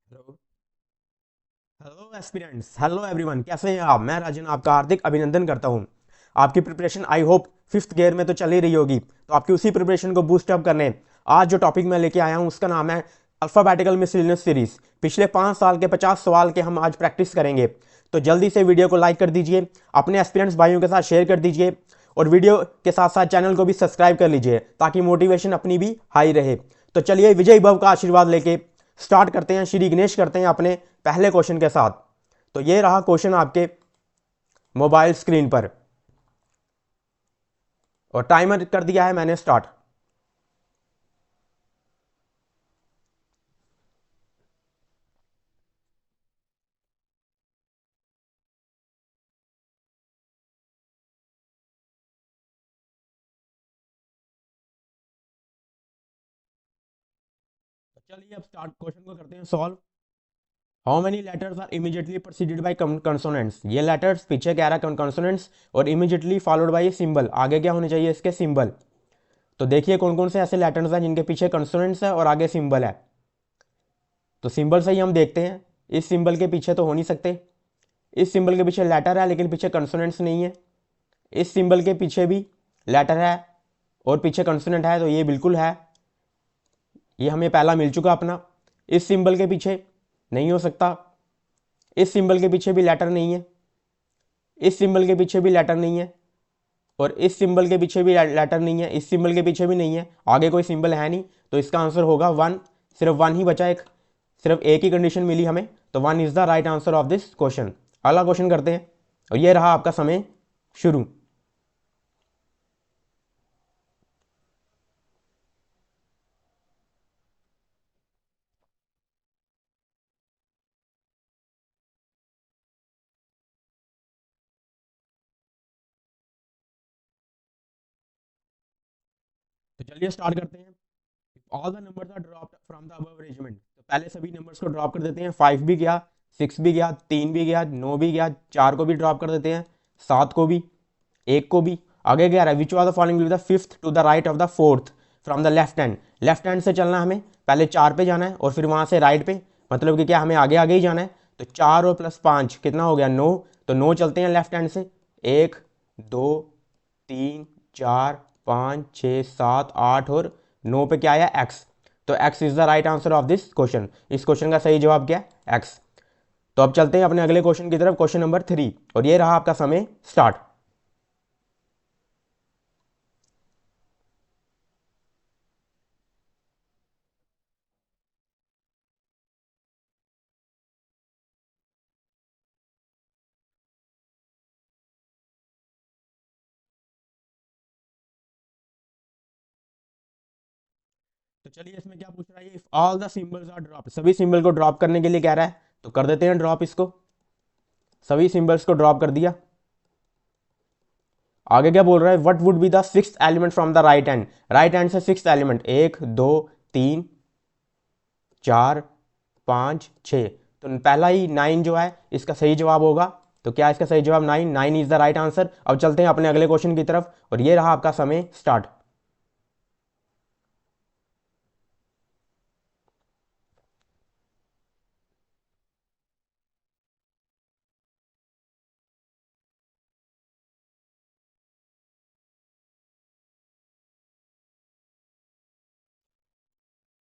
Hello. Hello aspirants, hello everyone, कैसे हैं आप? मैं राजन आपका हार्दिक अभिनंदन करता हूं। आपकी preparation I hope fifth gear में तो चल ही रही होगी, तो आपकी उसी प्रिपरेशन को बूस्ट अप करने आज जो टॉपिक मैं लेके आया हूं उसका नाम है अल्फाबेटिकल मिसलिनियस सीरीज। पिछले 5 साल के 50 सवाल के हम आज प्रैक्टिस करेंगे। तो जल्दी से वीडियो को लाइक कर दीजिए, अपने एस्पिरेंट्स भाइयों के साथ शेयर कर दीजिए और वीडियो के साथ साथ चैनल को भी सब्सक्राइब कर लीजिए ताकि मोटिवेशन अपनी भी हाई रहे। तो चलिए विजय भव का आशीर्वाद लेके स्टार्ट करते हैं, श्री गणेश करते हैं अपने पहले क्वेश्चन के साथ। तो ये रहा क्वेश्चन आपके मोबाइल स्क्रीन पर और टाइमर कर दिया है मैंने स्टार्ट। तो चलिए अब स्टार्ट क्वेश्चन को करते हैं solve. How many letters are immediately proceeded by consonants. ये लेटर्स पीछे कह रहा है कंसोनेंट्स और इमीडिएटली फॉलोड बाय सिंबल, आगे क्या होने चाहिए इसके? सिंबल। तो देखिए कौन कौन से ऐसे लेटर्स हैं जिनके पीछे कंसोनेंट्स है और आगे सिंबल है। तो सिंबल से ही हम देखते हैं, इस सिंबल के पीछे तो हो नहीं सकते। इस सिंबल के पीछे लेटर है लेकिन पीछे कंसोनेंट्स नहीं है। इस सिंबल के पीछे भी लेटर है और पीछे कंसोनेंट है, तो ये बिल्कुल है। ये हमें पहला मिल चुका अपना। इस सिंबल के पीछे नहीं हो सकता। इस सिंबल के पीछे भी लेटर नहीं है। इस सिंबल के पीछे भी लेटर नहीं है और इस सिंबल के पीछे भी लेटर नहीं है। इस सिंबल के पीछे भी नहीं है, आगे कोई सिंबल है नहीं, तो इसका आंसर होगा वन। सिर्फ वन ही बचा, एक सिर्फ एक ही कंडीशन मिली हमें, तो one is the right answer of this question. अगला क्वेश्चन करते हैं और ये रहा आपका समय शुरू। तो चलिए स्टार्ट करते हैं। All the numbers are dropped from the above arrangement, तो पहले सभी नंबर्स को ड्रॉप कर देते हैं। 5 भी गया, 6 भी गया, 3 भी गया, 9 भी गया, 4 को भी ड्रॉप कर देते हैं, 7 को भी, 1 को भी। आगे क्या रहा है? Which of the following will be the fifth to the right of the fourth from the left hand. Left hand से चलना है हमें, पहले 4 पे जाना है और फिर वहां से राइट पे, मतलब कि क्या हमें आगे आगे ही जाना है। तो 4 और प्लस 5 कितना हो गया? 9। तो 9 चलते हैं लेफ्ट हैंड से, 1 2 3 4 5 6 7 8 और 9 पे क्या आया? एक्स। तो x is the right answer of this question. इस क्वेश्चन का सही जवाब क्या है? एक्स। तो अब चलते हैं अपने अगले क्वेश्चन की तरफ, क्वेश्चन नंबर 3, और ये रहा आपका समय स्टार्ट। तो चलिए इसमें क्या पूछ रहा है? If all the symbols are drop, सभी सिंबल को ड्रॉप करने के लिए कह रहा है, तो कर देते हैं ड्रॉप इसको। सभी सिंबल्स को ड्रॉप कर दिया। आगे क्या बोल रहा है? What would be the sixth element from the right hand. Right hand से सिक्स्थ एलिमेंट, 1 2 3 4 5 6। तो पहला ही 9 जो है इसका सही जवाब होगा। तो क्या इसका सही जवाब? 9। 9 इज द राइट आंसर। अब चलते हैं अपने अगले क्वेश्चन की तरफ और ये रहा आपका समय स्टार्ट।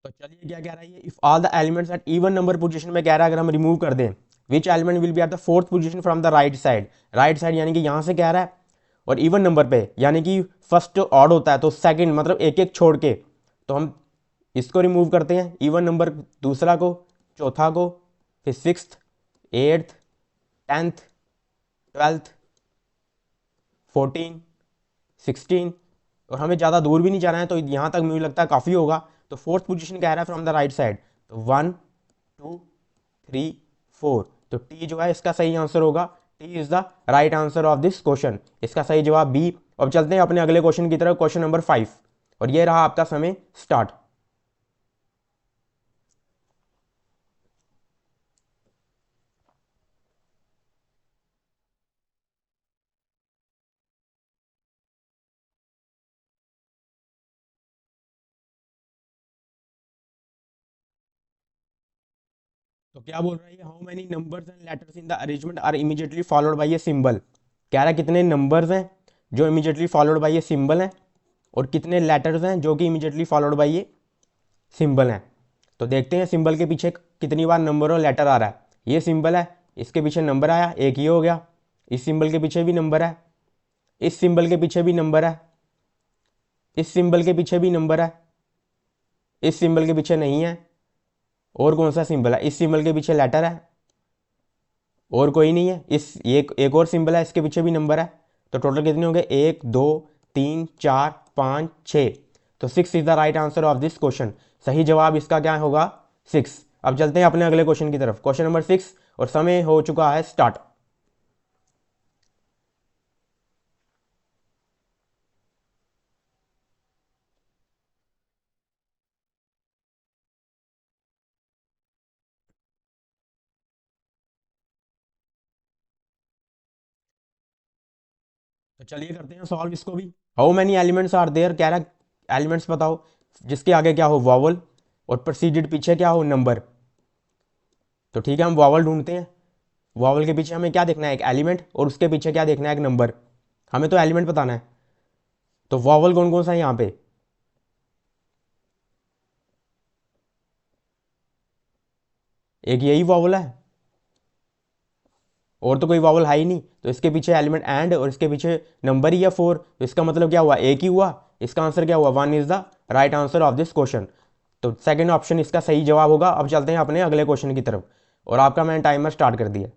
तो चलिए क्या कह रहा है ये? If all the elements at even number position में कह रहा है, अगर हम रिमूव कर दें, which element will be at the fourth position from the right side. Right side यानी कि यहां से कह रहा है, और इवन नंबर पे यानी कि फर्स्ट ऑड होता है तो सेकंड, मतलब एक एक छोड़ के। तो हम इसको रिमूव करते हैं, इवन नंबर दूसरा को, चौथा को, फिर सिक्स्थ, एट्थ, टेंथ, ट्वेल्थ, 14, 16, और हमें ज़्यादा दूर भी नहीं जाना है, तो यहाँ तक मुझे लगता है काफ़ी होगा। तो फोर्थ पोजीशन कह रहा है फ्रॉम द राइट साइड, तो 1 2 3 4। तो टी जो है इसका सही आंसर होगा। T is the right answer of this question. इसका सही जवाब बी। अब चलते हैं अपने अगले क्वेश्चन की तरफ, क्वेश्चन नंबर 5, और ये रहा आपका समय स्टार्ट। तो क्या बोल रहा है, how many numbers and letters in the arrangement are immediately followed by a symbol. कह रहा है कितने नंबर्स हैं जो immediately followed by a symbol हैं, और कितने लेटर्स हैं जो कि immediately followed by a symbol हैं। तो देखते हैं सिंबल के पीछे कितनी बार नंबर और लेटर आ रहा है। ये सिंबल है, इसके पीछे नंबर आया, एक ये हो गया। इस सिंबल के पीछे भी नंबर है, इस सिंबल के पीछे भी नंबर है, इस सिंबल के पीछे भी नंबर है, इस सिंबल के पीछे नहीं है। और कौन सा सिंबल है, इस सिंबल के पीछे लेटर है, और कोई नहीं है। इस एक और सिंबल है, इसके पीछे भी नंबर है। तो टोटल कितने हो गए, 1 2 3 4 5 6। तो 6 is the right answer of this question. सही जवाब इसका क्या होगा, 6। अब चलते हैं अपने अगले क्वेश्चन की तरफ, क्वेश्चन नंबर 6, और समय हो चुका है स्टार्ट। तो चलिए करते हैं सॉल्व इसको भी। How many elements are there, कह रहा एलिमेंट्स बताओ जिसके आगे क्या हो वॉवल, और प्रोसीडेड पीछे क्या हो नंबर। तो ठीक है, हम वॉवल ढूंढते हैं। वॉवल के पीछे हमें क्या देखना है, एक एलिमेंट, और उसके पीछे क्या देखना है, एक नंबर। हमें तो एलिमेंट बताना है। तो वॉवल कौन कौन सा है यहाँ पे, एक यही वॉवल है, और तो कोई वॉवल है ही नहीं। तो इसके पीछे एलिमेंट एंड, और इसके पीछे नंबर ही है 4। तो इसका मतलब क्या हुआ, एक ही हुआ। इसका आंसर क्या हुआ, 1 is the right answer of this question. तो सेकंड ऑप्शन इसका सही जवाब होगा। अब चलते हैं अपने अगले क्वेश्चन की तरफ, और आपका मैंने टाइमर स्टार्ट कर दिया।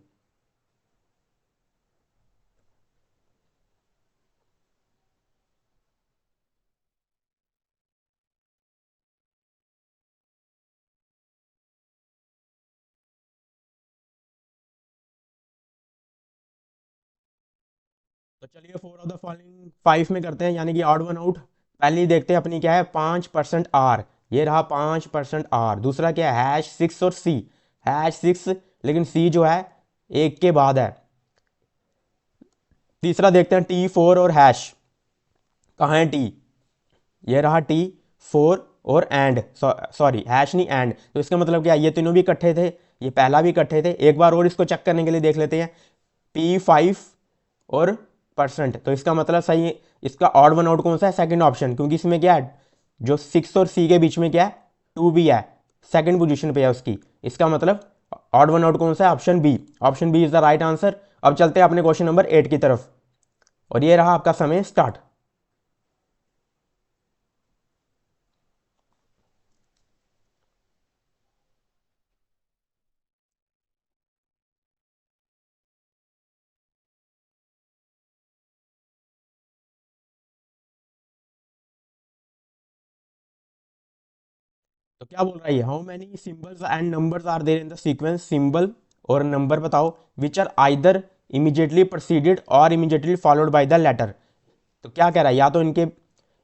तो चलिए 4 ऑफ द फॉलोइंग 5 में करते हैं, यानी कि ऑड वन आउट। पहले ही देखते हैं अपनी क्या है, 5% आर। ये रहा 5% आर। दूसरा क्या है, #6 और सी। #6, लेकिन सी जो है एक के बाद है। तीसरा देखते हैं T4 और हैश, कहाँ है टी, ये रहा T4 और एंड, सॉरी हैश नहीं एंड। तो इसका मतलब क्या है, ये तीनों भी इकट्ठे थे, ये पहला भी इकट्ठे थे। एक बार और इसको चेक करने के लिए देख लेते हैं, P5 और %। तो इसका मतलब सही है, इसका ऑड वन आउट कौन सा है, सेकंड ऑप्शन, क्योंकि इसमें क्या है, जो 6 और सी के बीच में क्या है, 2 भी है, सेकंड पोजीशन पे है उसकी। इसका मतलब ऑड वन आउट कौन सा है, option B. Option B is the right answer. अब चलते हैं अपने क्वेश्चन नंबर 8 की तरफ, और ये रहा आपका समय स्टार्ट। तो क्या बोल रहा है, how many symbols and numbers are there in the sequence. Symbol और नंबर बताओ which are either immediately proceeded or immediately followed by the letter. तो क्या कह रहा है, या तो इनके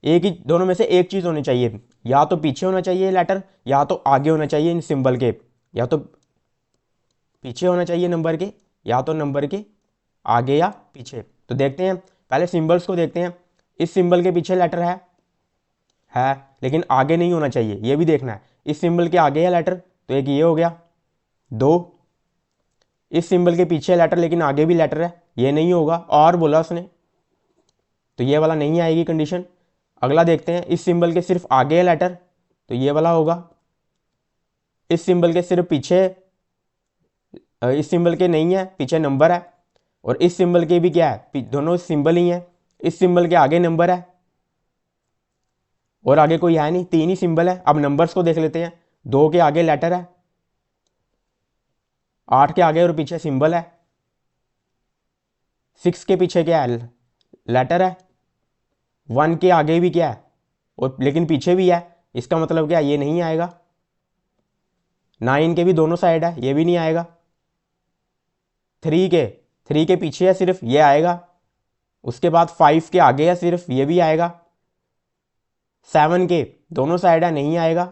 एक ही, दोनों में से एक चीज़ होनी चाहिए, या तो पीछे होना चाहिए लेटर, या तो आगे होना चाहिए इन सिंबल के। या तो पीछे होना चाहिए नंबर के, या तो नंबर के आगे या पीछे। तो देखते हैं, पहले सिंबल्स को देखते हैं। इस सिंबल के पीछे लेटर है, लेकिन आगे नहीं होना चाहिए, ये भी देखना है। इस सिंबल के आगे है लेटर, तो एक ये हो गया। 2, इस सिंबल के पीछे लेटर लेकिन आगे भी लेटर है, ये नहीं होगा, और बोला उसने, तो ये वाला नहीं आएगी कंडीशन। अगला देखते हैं, इस सिंबल के सिर्फ आगे है लेटर, तो ये वाला होगा। इस सिंबल के सिर्फ पीछे, इस सिंबल के नहीं है, पीछे नंबर है। और इस सिंबल के भी क्या है, दोनों सिंबल ही हैं। इस सिंबल के आगे नंबर है, और आगे कोई है नहीं, 3 ही सिंबल है। अब नंबर्स को देख लेते हैं, 2 के आगे लेटर है, 8 के आगे और पीछे सिंबल है, 6 के पीछे क्या है, लेटर है, 1 के आगे भी क्या है, और लेकिन पीछे भी है। इसका मतलब क्या है, ये नहीं आएगा। 9 के भी दोनों साइड है, ये भी नहीं आएगा। 3 के पीछे है सिर्फ, ये आएगा। उसके बाद 5 के आगे है सिर्फ, ये भी आएगा। 7 के दोनों साइड है, नहीं आएगा।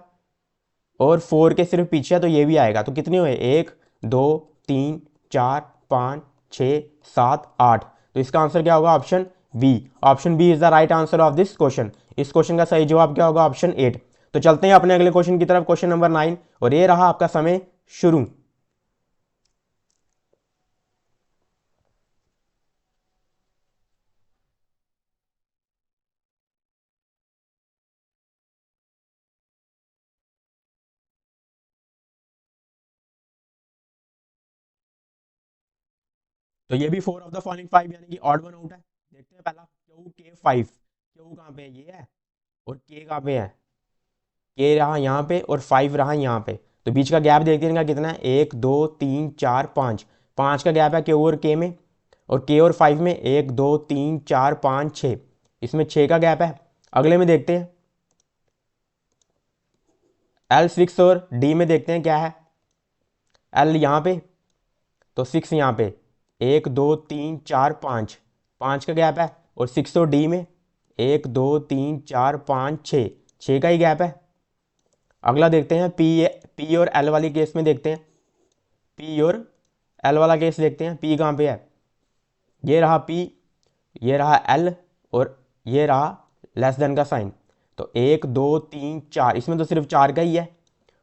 और 4 के सिर्फ पीछे है, तो ये भी आएगा। तो कितने हुए, 1 2 3 4 5 6 7 8। तो इसका आंसर क्या होगा, option B. Option B is the right answer of this question. इस क्वेश्चन का सही जवाब क्या होगा, ऑप्शन 8। तो चलते हैं अपने अगले क्वेश्चन की तरफ, क्वेश्चन नंबर 9, और ये रहा आपका समय शुरू। तो ये भी 4 ऑफ द फॉलोइंग 5 यानी कि ऑड वन आउट है। देखते हैं पहला Q5, Q कहाँ पे है, ये है, और K कहाँ पे है, K रहा यहाँ पे और 5 रहा यहाँ पे। तो बीच का गैप देखते हैं कितना है, 1 2 3 4 5, 5 का गैप है Q और K में, और K और 5 में 1 2 3 4 5 6, इसमें 6 का गैप है। अगले में देखते हैं L6 और D में देखते हैं क्या है। L यहाँ पे तो 6 यहाँ पे, 1 2 3 4 5, 5 का गैप है, और 6 और D में 1 2 3 4 5 6, 6 का ही गैप है। अगला देखते हैं P और L वाली केस में देखते हैं, P और L वाला केस देखते हैं। P कहाँ पे है, ये रहा P, ये रहा L, और ये रहा लेस देन का साइन। तो 1 2 3 4, इसमें तो सिर्फ 4 का ही है,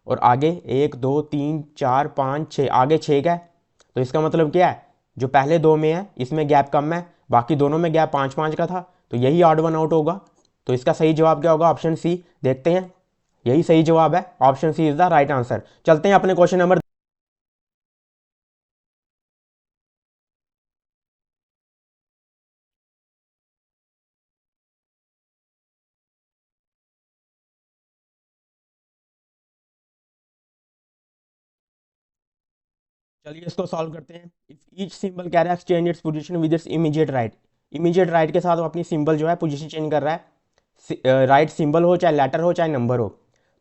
और आगे 1 2 3 4 5 6, आगे 6 का है। तो इसका मतलब क्या है, जो पहले दो में है इसमें गैप कम है, बाकी दोनों में गैप 5 5 का था, तो यही ऑड वन आउट होगा। तो इसका सही जवाब क्या होगा, ऑप्शन सी। देखते हैं, यही सही जवाब है, option C is the right answer. चलते हैं अपने क्वेश्चन नंबर। चलिए इसको सॉल्व करते हैं। If each symbol carry exchange its position with its immediate right, immediate right के साथ वो अपनी सिंबल जो है पोजीशन चेंज कर रहा है। राइट सिंबल हो चाहे लेटर हो चाहे नंबर हो,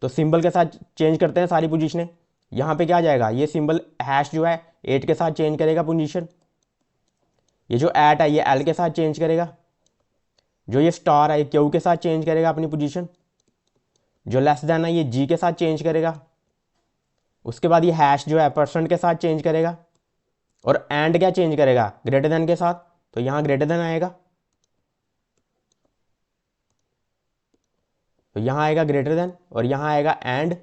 तो सिंबल के साथ चेंज करते हैं सारी पोजीशनें। यहाँ पे क्या जाएगा, ये सिंबल हैश जो है 8 के साथ चेंज करेगा पोजीशन, ये जो एट है ये एल के साथ चेंज करेगा, जो ये स्टार है ये क्यू के साथ चेंज करेगा अपनी पोजीशन, जो लेस देन है ये जी के साथ चेंज करेगा, उसके बाद ये हैश जो है परसेंट के साथ चेंज करेगा, और एंड क्या चेंज करेगा, ग्रेटर देन के साथ, तो यहाँ ग्रेटर देन आएगा, तो यहाँ आएगा ग्रेटर देन, और यहाँ आएगा एंड।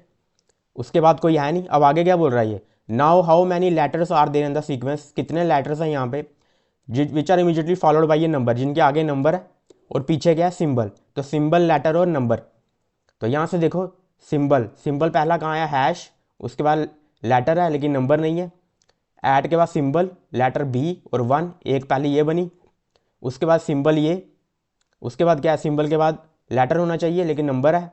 उसके बाद कोई है नहीं। अब आगे क्या बोल रहा है ये, now how many letters are there in the sequence, कितने लेटर्स हैं यहाँ पे, which are immediately followed by ये नंबर, जिनके आगे नंबर है और पीछे क्या है सिंबल। तो सिंबल लेटर और नंबर, तो यहाँ से देखो सिंबल, सिंबल पहला कहाँ है हैश, उसके बाद लेटर है लेकिन नंबर नहीं है, ऐट के बाद सिंबल लेटर बी और 1, एक पहले ये बनी, उसके बाद सिंबल ये, उसके बाद क्या है सिंबल के बाद लेटर होना चाहिए लेकिन नंबर है,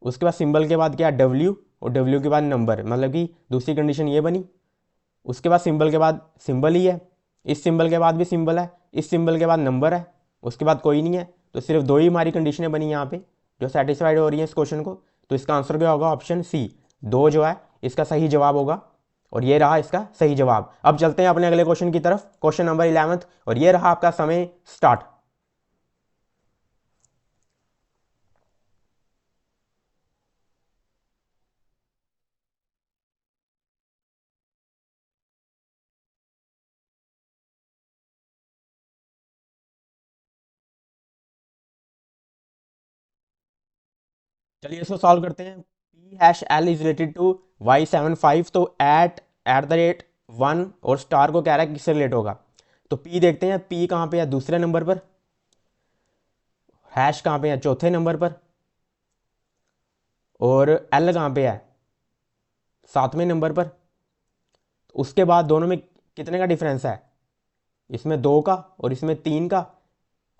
उसके बाद सिंबल के बाद क्या है डब्ल्यू, और डब्ल्यू के बाद नंबर, मतलब कि दूसरी कंडीशन ये बनी। उसके बाद सिंबल के बाद सिंबल ही है, इस सिंबल के बाद भी सिंबल है, इस सिंबल के बाद नंबर है, उसके बाद कोई नहीं है। तो सिर्फ दो ही हमारी कंडीशनें बनी यहाँ पे जो सेटिस्फाइड हो रही है इस क्वेश्चन को। तो इसका आंसर क्या होगा, ऑप्शन सी, दो जो है इसका सही जवाब होगा, और ये रहा इसका सही जवाब। अब चलते हैं अपने अगले क्वेश्चन की तरफ, क्वेश्चन नंबर 11, और ये रहा आपका समय स्टार्ट। चलिए इसको सॉल्व करते हैं। P hash L is related to Y75, तो एट द रेट 1 और स्टार को कह रहा है किससे रिलेट होगा। तो पी देखते हैं, पी कहाँ पे है, दूसरे नंबर पर, हैश कहाँ पे है, चौथे नंबर पर, और एल कहाँ पे है, सातवें नंबर पर। तो उसके बाद दोनों में कितने का डिफरेंस है, इसमें 2 का और इसमें 3 का।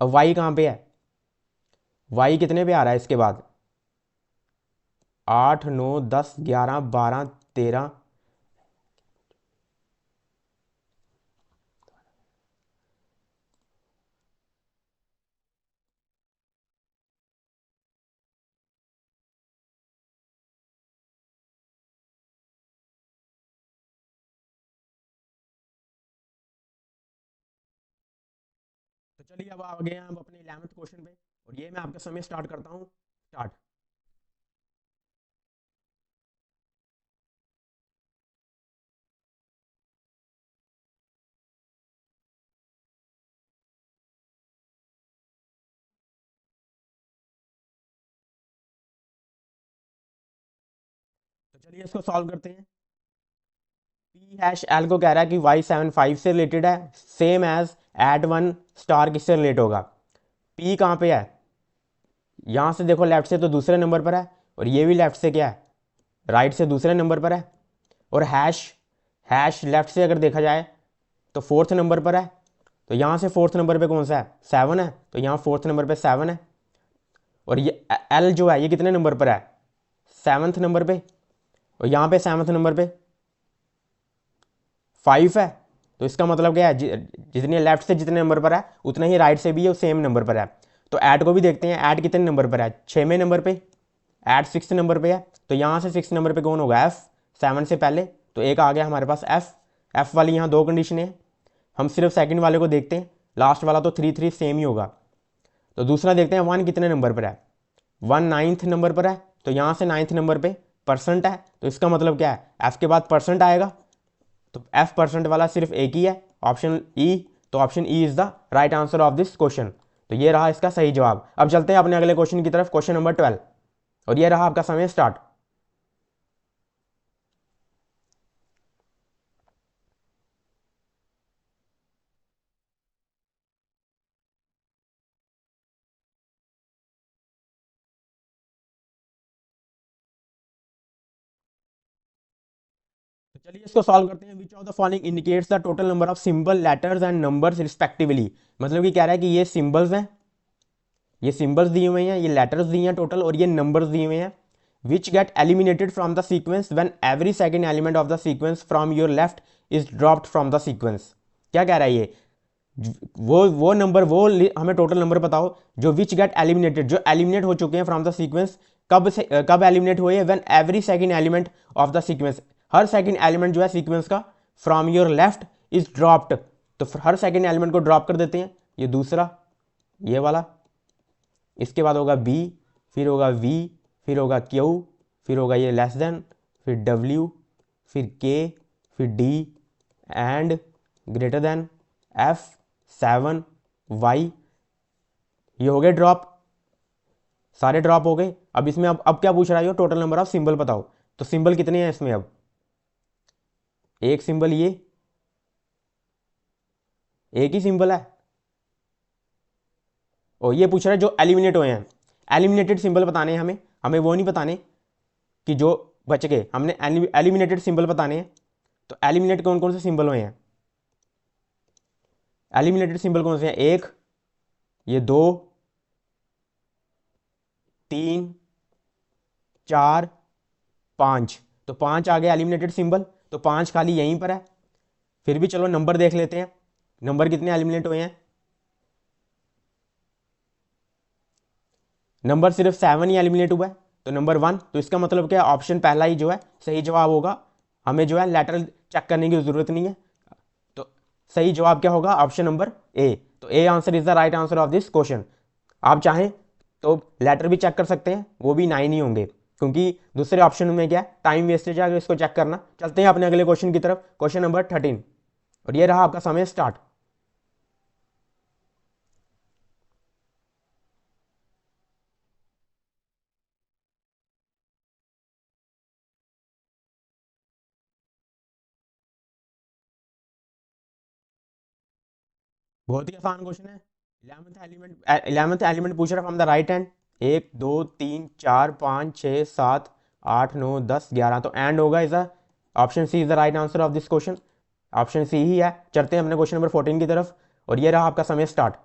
अब वाई कहाँ पे है, वाई कितने पे आ रहा है इसके बाद, 8 9 10 11 12 13। तो चलिए अब आ गए हैं हम अपने 11th क्वेश्चन पे, और ये मैं आपका समय स्टार्ट करता हूँ, स्टार्ट। तो चलिए इसको सॉल्व करते हैं। पी हैश एल को कह रहा है कि Y75 से रिलेटेड है, सेम एज एट 1 स्टार किससे रिलेट होगा। पी कहाँ पे है, यहाँ से देखो लेफ्ट से तो दूसरे नंबर पर है, और ये भी लेफ्ट से क्या है, राइट से दूसरे नंबर पर है। और हैश, हैश लेफ्ट से अगर देखा जाए तो फोर्थ नंबर पर है, तो यहाँ से फोर्थ नंबर पे कौन सा है, 7 है, तो यहाँ फोर्थ नंबर पे 7 है। और ये एल जो है ये कितने नंबर पर है, 7th नंबर पे, और यहाँ पे 7th नंबर पे 5 है। तो इसका मतलब क्या है, जितने लेफ्ट से जितने नंबर पर है उतना ही राइट से भी है सेम नंबर पर है। तो ऐड को भी देखते हैं, ऐड कितने नंबर पर है, 6वें नंबर पे, ऐड 6th नंबर पे है। तो यहाँ से 6th नंबर पे कौन होगा, एफ, 7 से पहले, तो एक आ गया हमारे पास एफ। एफ वाली यहाँ दो कंडीशन है, हम सिर्फ सेकंड वाले को देखते हैं, लास्ट वाला तो 3 3 सेम ही होगा। तो दूसरा देखते हैं, 1 कितने नंबर पर है, 1 9th नंबर पर है। तो यहाँ से 9th नंबर पे परसेंट है, तो इसका मतलब क्या है, एफ के बाद परसेंट आएगा, तो एफ परसेंट वाला सिर्फ एक ही है, ऑप्शन ई। तो option E is the right answer of this question. तो ये रहा इसका सही जवाब। अब चलते हैं अपने अगले क्वेश्चन की तरफ, क्वेश्चन नंबर 12, और ये रहा आपका समय स्टार्ट। तो चलिए इसको सॉल्व करते हैं। विच of the following indicates the total number of symbol, letters and numbers respectively. मतलब कि कह रहा है कि ये सिंबल्स हैं, ये सिंबल्स दिए हुए हैं, ये लेटर्स दिए हैं टोटल, और ये नंबर्स दिए हुए हैं। Which get eliminated from the sequence when every second element of the sequence from your left is dropped from the sequence. क्या कह रहा है ये, वो नंबर, वो हमें टोटल नंबर बताओ जो विच गेट एलिमिनेटेड, जो एलिमिनेट हो चुके हैं फ्रॉम द सीक्वेंस। कब से कब एलिमिनेट हुए, when every second element of the sequence, her second element जो है सीक्वेंस का, from your left is dropped, तो हर सेकंड एलिमेंट को ड्रॉप कर देते हैं। ये दूसरा, ये वाला, इसके बाद होगा बी, फिर होगा वी, फिर होगा क्यू, फिर होगा ये लेस देन, फिर डब्ल्यू, फिर के, फिर D, and greater than, F, 7, Y. ये हो गए ड्रॉप, सारे ड्रॉप हो गए। अब इसमें अब क्या पूछ रहा है, टोटल नंबर ऑफ सिंबल बताओ। तो सिंबल कितने हैं इसमें, अब एक सिंबल, ये एक ही सिंबल है। और ये पूछ रहा है जो एलिमिनेट हुए हैं, एलिमिनेटेड सिंबल बताने हैं हमें, हमें वो नहीं बताने कि जो बच गए, हमने एलिमिनेटेड सिंबल बताने हैं। तो एलिमिनेट कौन कौन से सिंबल हुए हैं, एलिमिनेटेड सिंबल कौन से हैं, एक, ये दो, 3, 4, 5। तो 5 आ गए एलिमिनेटेड सिंबल, तो 5 खाली यहीं पर है। फिर भी चलो नंबर देख लेते हैं, नंबर कितने एलिमिनेट हुए हैं, नंबर सिर्फ 7 ही एलिमिनेट हुआ है, तो नंबर 1। तो इसका मतलब क्या है, ऑप्शन पहला ही जो है सही जवाब होगा, हमें जो है लेटर चेक करने की जरूरत नहीं है। तो सही जवाब क्या होगा, ऑप्शन नंबर ए। तो A answer is the right answer of this question. आप चाहें तो लेटर भी चेक कर सकते हैं, वो भी 9 ही होंगे, क्योंकि दूसरे ऑप्शन में क्या टाइम वेस्टेज है इसको चेक करना। चलते हैं अपने अगले क्वेश्चन की तरफ, क्वेश्चन नंबर 13, और ये रहा आपका समय स्टार्ट। बहुत ही आसान क्वेश्चन है। 11th एलिमेंट पूछ रहा है फ्रॉम द राइट हैंड, 1 2 3 4 5 6 7 8 9 10 11, तो एंड होगा is option C is the right answer of this question, option C ही है। चलते हैं अपने क्वेश्चन नंबर 14 की तरफ, और ये रहा आपका समय स्टार्ट।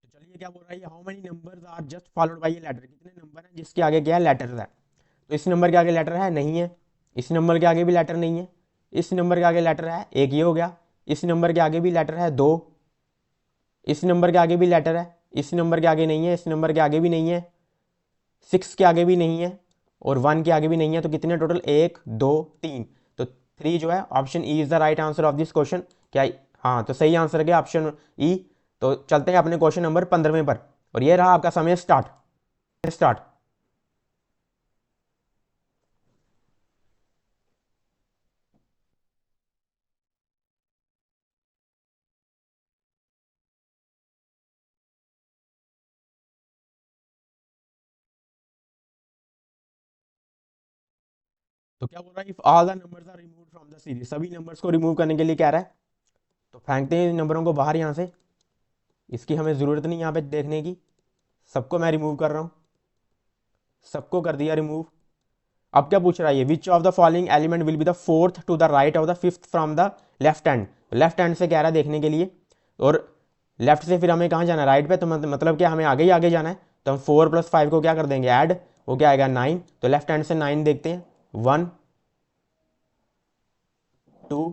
तो चलिए क्या बोल रहा है, how many numbers are just followed by a letter, कितने नंबर हैं जिसके आगे क्या है, लेटर है। तो इस नंबर के आगे लेटर है, नहीं है। इस नंबर के आगे भी लेटर नहीं है। इस नंबर के आगे लेटर है, एक ये हो गया। इस नंबर के आगे भी लेटर है, दो। इस नंबर के आगे भी लेटर है, इस नंबर के आगे नहीं है, इस नंबर के आगे भी नहीं है, 6 के आगे भी नहीं है, और 1 के आगे भी नहीं है। तो कितने टोटल, 1 2 3। तो 3 जो है, option E is the right answer of this question. क्या, हाँ, तो सही आंसर है क्या, ऑप्शन ई। तो चलते हैं अपने क्वेश्चन नंबर 15वें पर, और ये रहा आपका समय स्टार्ट, स्टार्ट। तो क्या बोल रहा है, if all the numbers are removed from the series, सभी नंबर्स को रिमूव करने के लिए क्या रहा है, तो फेंकते हैं इन नंबरों को बाहर यहाँ से, इसकी हमें ज़रूरत नहीं यहाँ पे देखने की, सबको मैं रिमूव कर रहा हूँ, सबको कर दिया रिमूव। अब क्या पूछ रहा है ये, which of the following element will be the fourth to the right of the fifth from the left hand, left hand से कह रहा है देखने के लिए, और लेफ्ट से फिर हमें कहाँ जाना है, राइट पे, तो मतलब क्या हमें आगे ही आगे जाना है, तो हम 4 + 5 को क्या कर देंगे ऐड, वो क्या आएगा 9, तो लेफ्ट हैंड से 9 देखते हैं, 1 2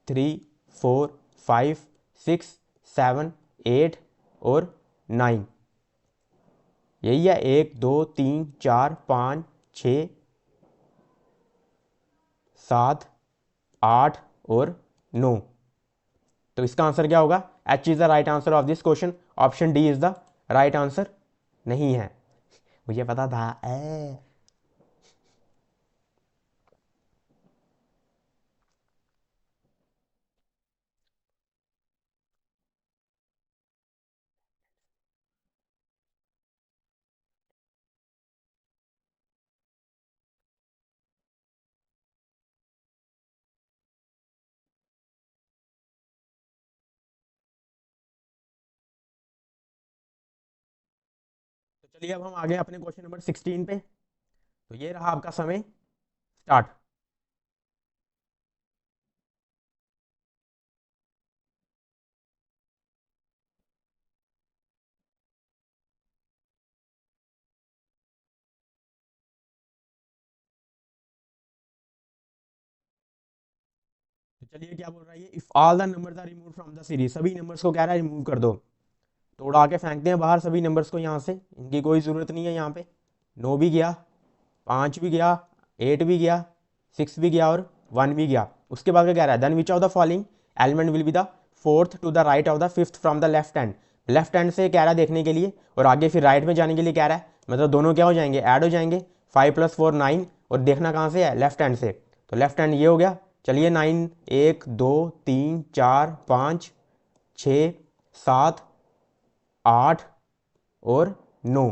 3 4 5 6 7 8 और 9, यही है, 1 2 3 4 5 6 7 8 और 9, तो इसका आंसर क्या होगा, H is the right answer of this question, option D is the right answer नहीं है, मुझे पता था तो चलिए अब हम आगे अपने क्वेश्चन नंबर 16 पे, तो ये रहा आपका समय स्टार्ट। तो चलिए क्या बोल रहा है ये, if all the numbers are remove from the series, सभी नंबर्स को कह रहा है रिमूव कर दो, तो उड़ा के फेंकते हैं बाहर सभी नंबर्स को यहाँ से, इनकी कोई ज़रूरत नहीं है यहाँ पे, 9 भी गया, 5 भी गया, 8 भी गया, 6 भी गया और 1 भी गया। उसके बाद क्या कह रहा है, then which of the following element will be the fourth to the right of the fifth from the left hand, left hand से कह रहा है देखने के लिए, और आगे फिर राइट में जाने के लिए कह रहा है, मतलब दोनों क्या हो जाएंगे, ऐड हो जाएंगे, 5 + 4 9, और देखना कहाँ से है, लेफ्ट हैंड से, तो लेफ्ट हैंड ये हो गया, चलिए 9 1 2 3 4 5 6 7 8 और 9,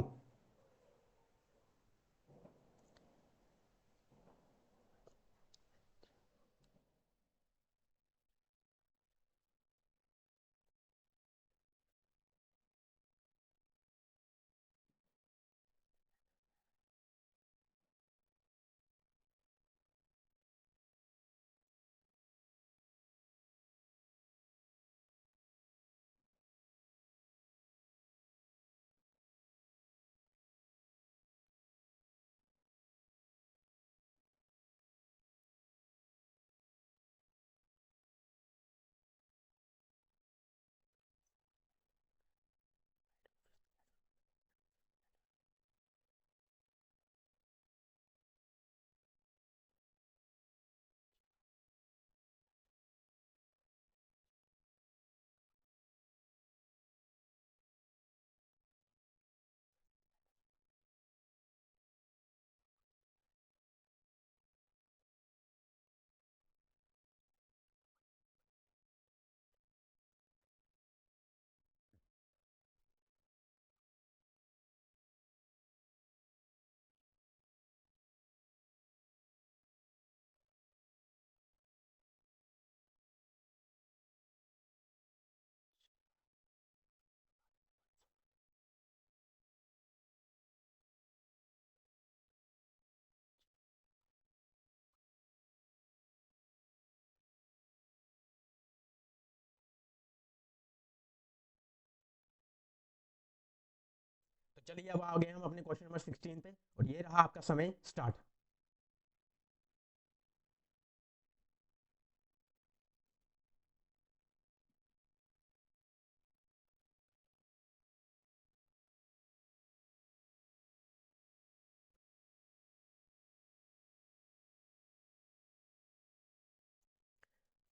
तो चलिए अब आ गए हम अपने क्वेश्चन नंबर 16 पे, और ये रहा आपका समय स्टार्ट।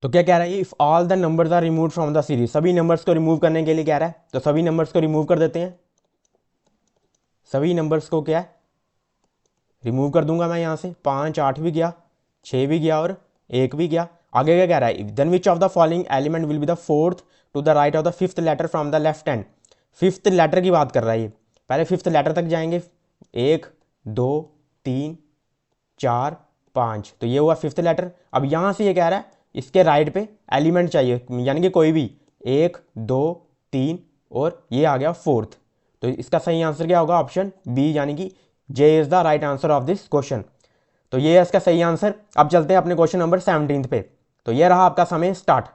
तो क्या कह रहा है ये, if all the numbers are remove from the series, सभी नंबर्स को रिमूव करने के लिए कह रहा है, तो सभी नंबर्स को रिमूव कर देते हैं, सभी नंबर्स को क्या है रिमूव कर दूंगा मैं यहाँ से, 5 8 भी गया, 6 भी गया और 1 भी गया। आगे क्या कह रहा है, then which of the following element will be the fourth to the right of the fifth letter from the left hand, fifth letter की बात कर रहा है ये, पहले फिफ्थ लेटर तक जाएंगे, 1 2 3 4 5, तो ये हुआ फिफ्थ लेटर। अब यहाँ से ये कह रहा है इसके राइट पे एलिमेंट चाहिए, यानी कि कोई भी 1 2 3 और ये आ गया फोर्थ। तो इसका सही आंसर क्या होगा? ऑप्शन बी, यानी कि J is the right answer of this question. तो ये है इसका सही आंसर। अब चलते हैं अपने क्वेश्चन नंबर 17 पे। तो ये रहा आपका समय स्टार्ट।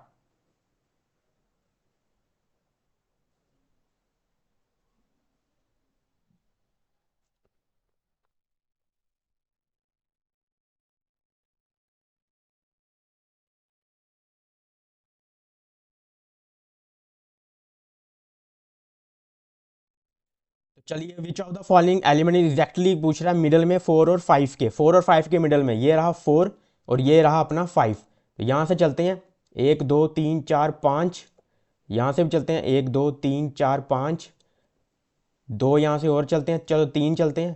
तो चलिए, विच of the following element exactly पूछ रहा है मिडल में 4 और 5 के, 4 और 5 के मिडल में। ये रहा 4 और ये रहा अपना 5। तो यहाँ से चलते हैं 1 2 3 4 5, यहाँ से भी चलते हैं 1 2 3 4 5, 2 यहाँ से और चलते हैं, चलो 3 चलते हैं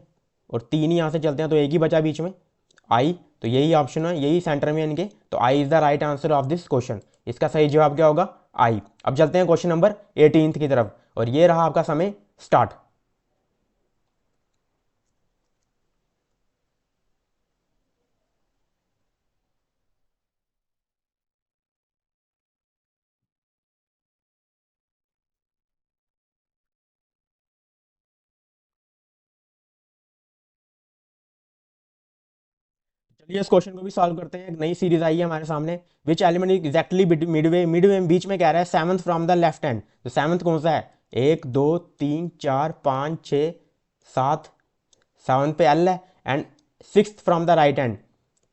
और 3 यहाँ से चलते हैं, तो एक ही बचा बीच में आई। तो यही ऑप्शन है, यही सेंटर में इनके। तो I is the right answer of this question. इसका सही जवाब क्या होगा? आई। अब चलते हैं क्वेश्चन नंबर 18 की तरफ और ये रहा आपका समय स्टार्ट। चलिए, इस क्वेश्चन को भी सॉल्व करते हैं। एक नई सीरीज आई है हमारे सामने। Which element exactly midway, midway बीच में कह रहा है seventh from the left hand. तो सेवंथ कौन सा है? 1 2 3 4 5 6 7, सेवंथ पे एल है। And six from the right hand,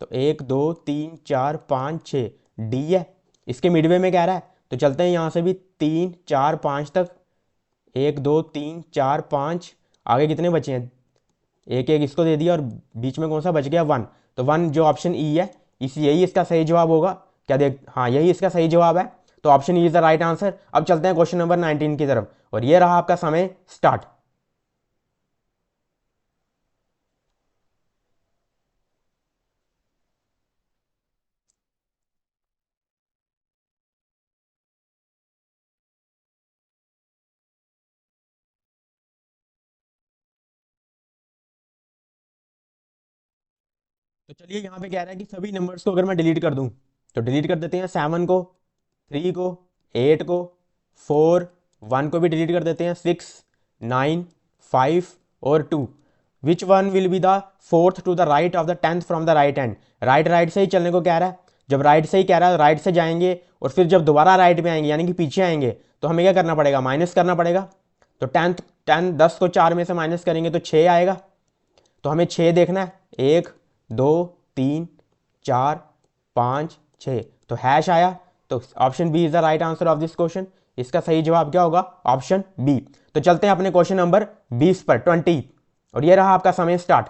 तो 1 2 3 4 5 6 डी है। इसके मिडवे में कह रहा है, तो चलते हैं यहाँ से भी 3 4 5 तक। 1 2 3 4 5, आगे कितने बचे हैं? एक एक इसको दे दिया और बीच में कौन सा बच गया? 1। तो 1 जो ऑप्शन ई है, यही इसका सही जवाब होगा। क्या देख, हाँ यही इसका सही जवाब है। तो option E is the right answer. अब चलते हैं क्वेश्चन नंबर 19 की तरफ और ये रहा आपका समय स्टार्ट। तो चलिए, यहाँ पे कह रहा है कि सभी नंबर्स को अगर मैं डिलीट कर दूं, तो डिलीट कर देते हैं 7 को, 3 को, 8 को, 4, 1 को भी डिलीट कर देते हैं, 6, 9, 5 और 2। Which one will be the fourth to the right of the 10th from the right hand? Right right से ही चलने को कह रहा है। जब राइट से ही कह रहा है, राइट से जाएंगे और फिर जब दोबारा राइट में आएंगे, यानी कि पीछे आएंगे, तो हमें क्या करना पड़ेगा? माइनस करना पड़ेगा। तो 10 को 4 में से माइनस करेंगे तो 6 आएगा। तो हमें 6 देखना है, 1 2 3 4 5 6, तो हैश आया। तो option B is the right answer of this question. इसका सही जवाब क्या होगा? Option B. तो चलते हैं अपने क्वेश्चन नंबर 20 पर, 20, और ये रहा आपका समय स्टार्ट।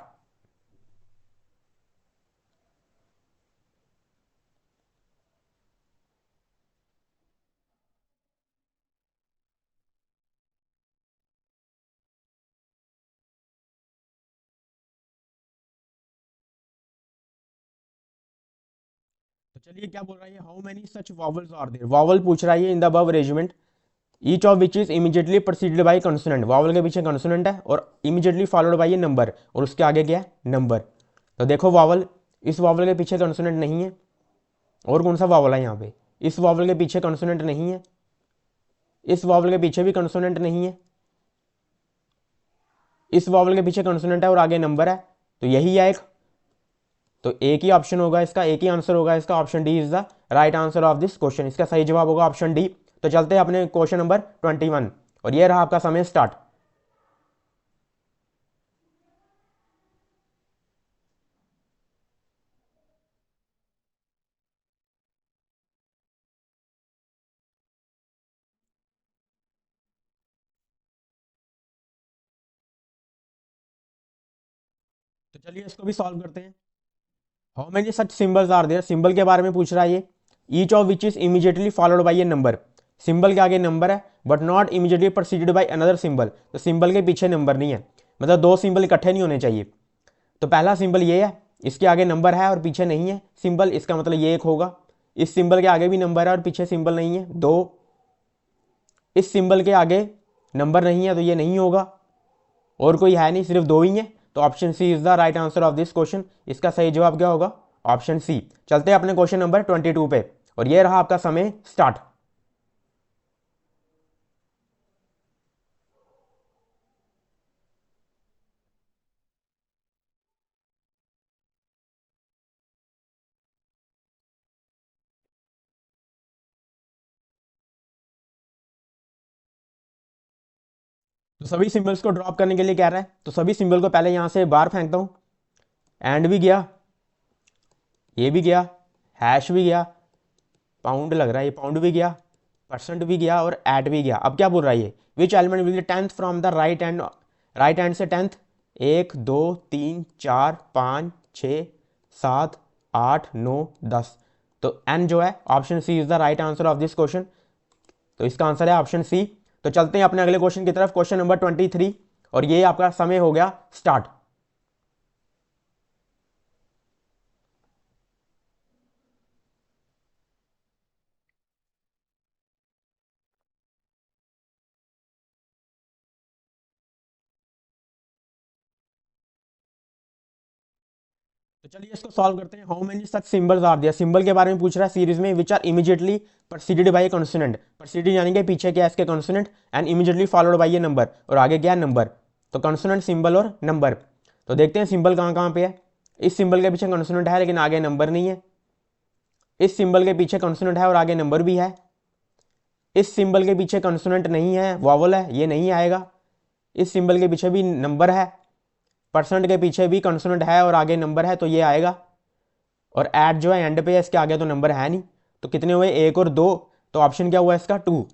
तो चलिए, क्या बोल रहा है? How many such vowels are there? Vowel पूछ रहा है in the above arrangement, each of which is immediately proceeded by consonant. Vowel के पीछे कंसोनेंट है और इमीडिएटली फॉलोड बाय ये नंबर, और उसके आगे क्या है? नंबर। तो देखो, वॉवल, इस वॉवल के पीछे कंसोनेंट नहीं है। और कौन सा वॉवल है यहाँ पे? इस वॉवल के पीछे कंसोनेंट नहीं है, इस वॉवल के पीछे भी कंसोनेंट नहीं है, इस वॉवल के पीछे कंसोनेंट है और आगे नंबर है। तो यही है एक। तो एक ही ऑप्शन होगा इसका, एक ही आंसर होगा इसका। Option D is the right answer of this question. इसका सही जवाब होगा ऑप्शन डी। तो चलते हैं अपने क्वेश्चन नंबर 21 और ये रहा आपका समय स्टार्ट। तो चलिए, इसको भी सॉल्व करते हैं। How many such symbols are there? Symbol के बारे में पूछ रहा है ये। Each of which is immediately followed by a number. Symbol के आगे नंबर है, but not immediately proceeded by another symbol. तो सिंबल के पीछे नंबर नहीं है, मतलब दो सिंबल इकट्ठे नहीं होने चाहिए। तो पहला सिंबल ये है, इसके आगे नंबर है और पीछे नहीं है सिंबल, इसका मतलब ये एक होगा। इस सिंबल के आगे भी नंबर है और पीछे सिंबल नहीं है, 2। इस सिंबल के आगे नंबर नहीं है, तो ये नहीं होगा। और कोई है नहीं, सिर्फ 2 ही है। तो option C is the right answer of this question. इसका सही जवाब क्या होगा? Option C. चलते हैं अपने क्वेश्चन नंबर 22 पे, और ये रहा आपका समय स्टार्ट। तो सभी सिंबल्स को ड्रॉप करने के लिए कह रहा है, तो सभी सिंबल को पहले यहां से बाहर फेंकता हूं। एंड भी गया, ये भी गया, हैश भी गया, पाउंड लग रहा है, ये पाउंड भी गया, परसेंट भी गया और एट भी गया। अब क्या बोल रहा है ये, विच element will B tenth from the right hand, right hand से टेंथ। 1 2 3 4 5 6 7 8 9 10। तो एन जो है option C is the right answer of this question. तो इसका आंसर है ऑप्शन सी। तो चलते हैं अपने अगले क्वेश्चन की तरफ, क्वेश्चन नंबर 23, और ये आपका समय हो गया स्टार्ट। तो चलिए इसको सॉल्व करते हैं। How many such symbols are there, symbol के बारे में पूछ रहा है सीरीज में, which are immediately preceded by consonant. Preceded यानी कि पीछे क्या है इसके consonant, and immediately followed by ये नंबर, और आगे क्या है नंबर। तो कॉन्सोनेंट, सिंबल और नंबर। तो देखते हैं सिंबल कहाँ कहाँ पे है। इस सिंबल के पीछे कॉन्सोनेंट है लेकिन आगे नंबर नहीं है। इस सिंबल के पीछे कॉन्सोनेंट है और आगे नंबर भी है। इस सिंबल के पीछे कॉन्सोनेंट नहीं है, वॉवल है, ये नहीं आएगा। इस सिंबल के पीछे भी नंबर है, परसेंट के पीछे भी कॉन्सोनेंट है और आगे नंबर है, तो ये आएगा। और ऐड जो है एंड पे है, इसके आगे तो नंबर है नहीं। तो कितने हुए, 1 और 2। तो ऑप्शन क्या हुआ इसका, 2।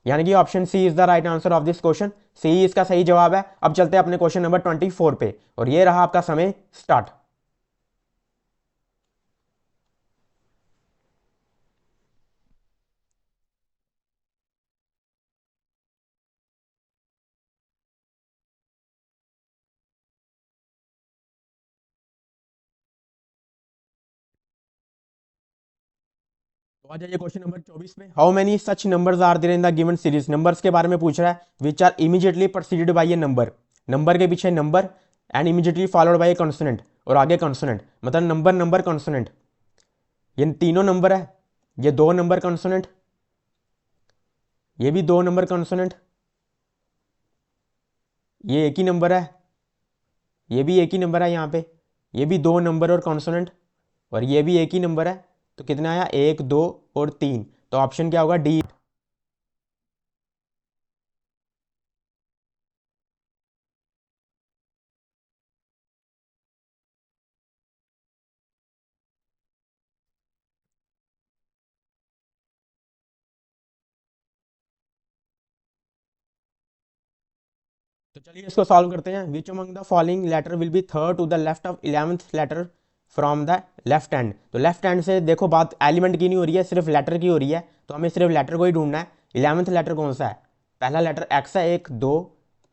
यानी कि option C is the right answer of this question. C इसका सही जवाब है। अब चलते हैं अपने क्वेश्चन नंबर 24 पे, और ये रहा आपका समय स्टार्ट। तो आ जाइए क्वेश्चन नंबर 24 पे। How many such numbers are there in the given series. Numbers के बारे में पूछ रहा है, which are immediately preceded by a number. Number के पीछे number, and immediately followed by a consonant, और आगे कॉन्सोनेंट, मतलब नंबर नंबर कॉन्सोनेंट। ये तीनों नंबर है, ये 2 नंबर कॉन्सोनेंट, ये भी 2 नंबर कॉन्सोनेंट, ये एक ही नंबर है, ये भी एक ही नंबर है यहाँ पे, ये भी 2 नंबर और कॉन्सोनेंट, और ये भी एक ही नंबर है। तो कितना आया, 1 2 और 3। तो ऑप्शन क्या होगा, डी। तो चलिए इसको सॉल्व करते हैं। Which among the following letter will be third to the left of 11th letter from the left hand. तो लेफ्ट हैंड से देखो, बात एलिमेंट की नहीं हो रही है, सिर्फ लेटर की हो रही है। तो हमें सिर्फ लेटर को ही ढूंढना है। 11th लेटर कौन सा है, पहला लेटर एक्स है। 1 2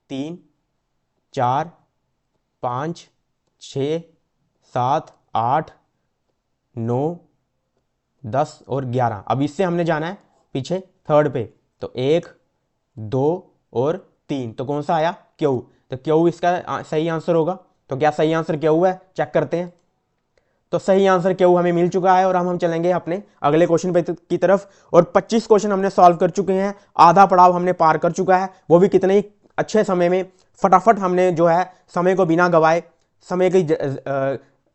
3 4 5 6 7 8 9 10 और 11। अब इससे हमने जाना है पीछे थर्ड पे। तो 1 2 और 3, तो कौन सा आया, क्यू। तो क्यू इसका सही आंसर होगा। तो क्या सही आंसर क्यू है, चेक करते हैं। तो सही आंसर क्यू हमें मिल चुका है, और हम चलेंगे अपने अगले क्वेश्चन पे की तरफ। और 25 क्वेश्चन हमने सॉल्व कर चुके हैं, आधा पड़ाव हमने पार कर चुका है, वो भी कितने ही अच्छे समय में। फटाफट हमने जो है समय को बिना गवाए, समय की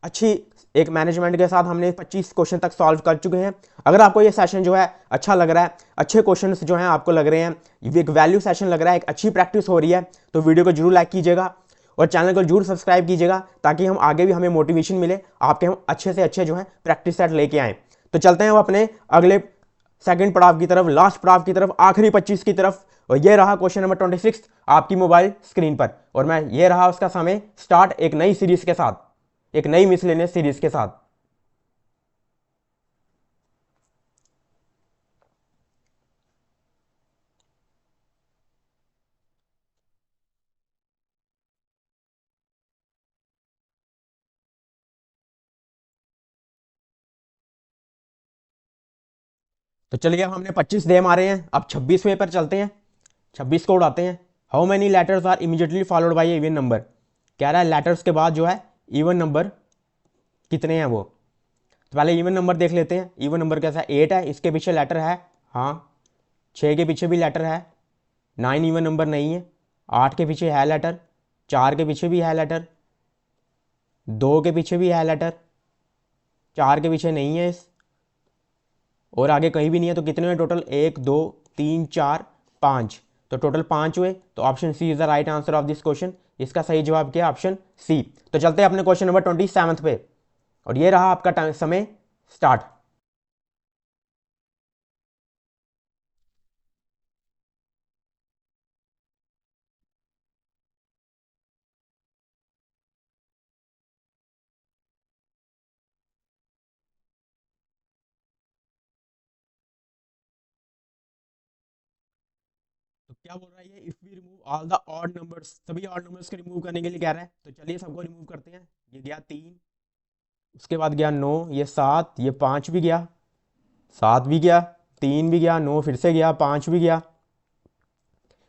अच्छी एक मैनेजमेंट के साथ हमने 25 क्वेश्चन तक सॉल्व कर चुके हैं। अगर आपको ये सेशन जो है अच्छा लग रहा है, अच्छे क्वेश्चंस जो हैं आपको लग रहे हैं, एक वैल्यू सेशन लग रहा है, एक अच्छी प्रैक्टिस हो रही है, तो वीडियो को जरूर लाइक कीजिएगा और चैनल को जरूर सब्सक्राइब कीजिएगा, ताकि हम आगे भी हमें मोटिवेशन मिले, आपके हम अच्छे से अच्छे जो है प्रैक्टिस सेट लेके आएँ। तो चलते हैं हम अपने अगले सेकंड पड़ाव की तरफ, लास्ट पड़ाव की तरफ, आखिरी 25 की तरफ। और ये रहा क्वेश्चन नंबर 26 आपकी मोबाइल स्क्रीन पर, और मैं ये रहा उसका समय स्टार्ट, एक नई सीरीज के साथ, एक नई मिसलेनियस सीरीज के साथ। तो चलिए अब हमने 25 दे मारे हैं, अब 26वें पर चलते हैं, 26 को उड़ाते हैं। How many letters are immediately followed by even number. कह रहा है लेटर्स के बाद जो है इवन नंबर कितने हैं वो। तो पहले इवन नंबर देख लेते हैं। इवन नंबर कैसा है, 8 है, इसके पीछे लेटर है, हाँ। 6 के पीछे भी लेटर है, 9 इवन नंबर नहीं है। 8 के पीछे है लेटर, 4 के पीछे भी है लेटर, 2 के पीछे भी है लेटर, 4 के पीछे नहीं है इस, और आगे कहीं भी नहीं है। तो कितने हुए टोटल, 1 2 3 4 5, तो टोटल 5 हुए। तो option C is the right answer of this question. इसका सही जवाब क्या है, ऑप्शन सी। तो चलते हैं अपने क्वेश्चन नंबर 27 पे, और ये रहा आपका समय स्टार्ट। तो क्या बोल रहा है ये, if we remove all the odd numbers, सभी ऑड नंबर्स को रिमूव करने के लिए कह रहा है। तो चलिए सबको रिमूव करते हैं। ये गया 3, उसके बाद गया 9, ये 7, ये 5 भी गया, 7 भी गया, 3 भी गया, 9 फिर से गया, 5 भी गया।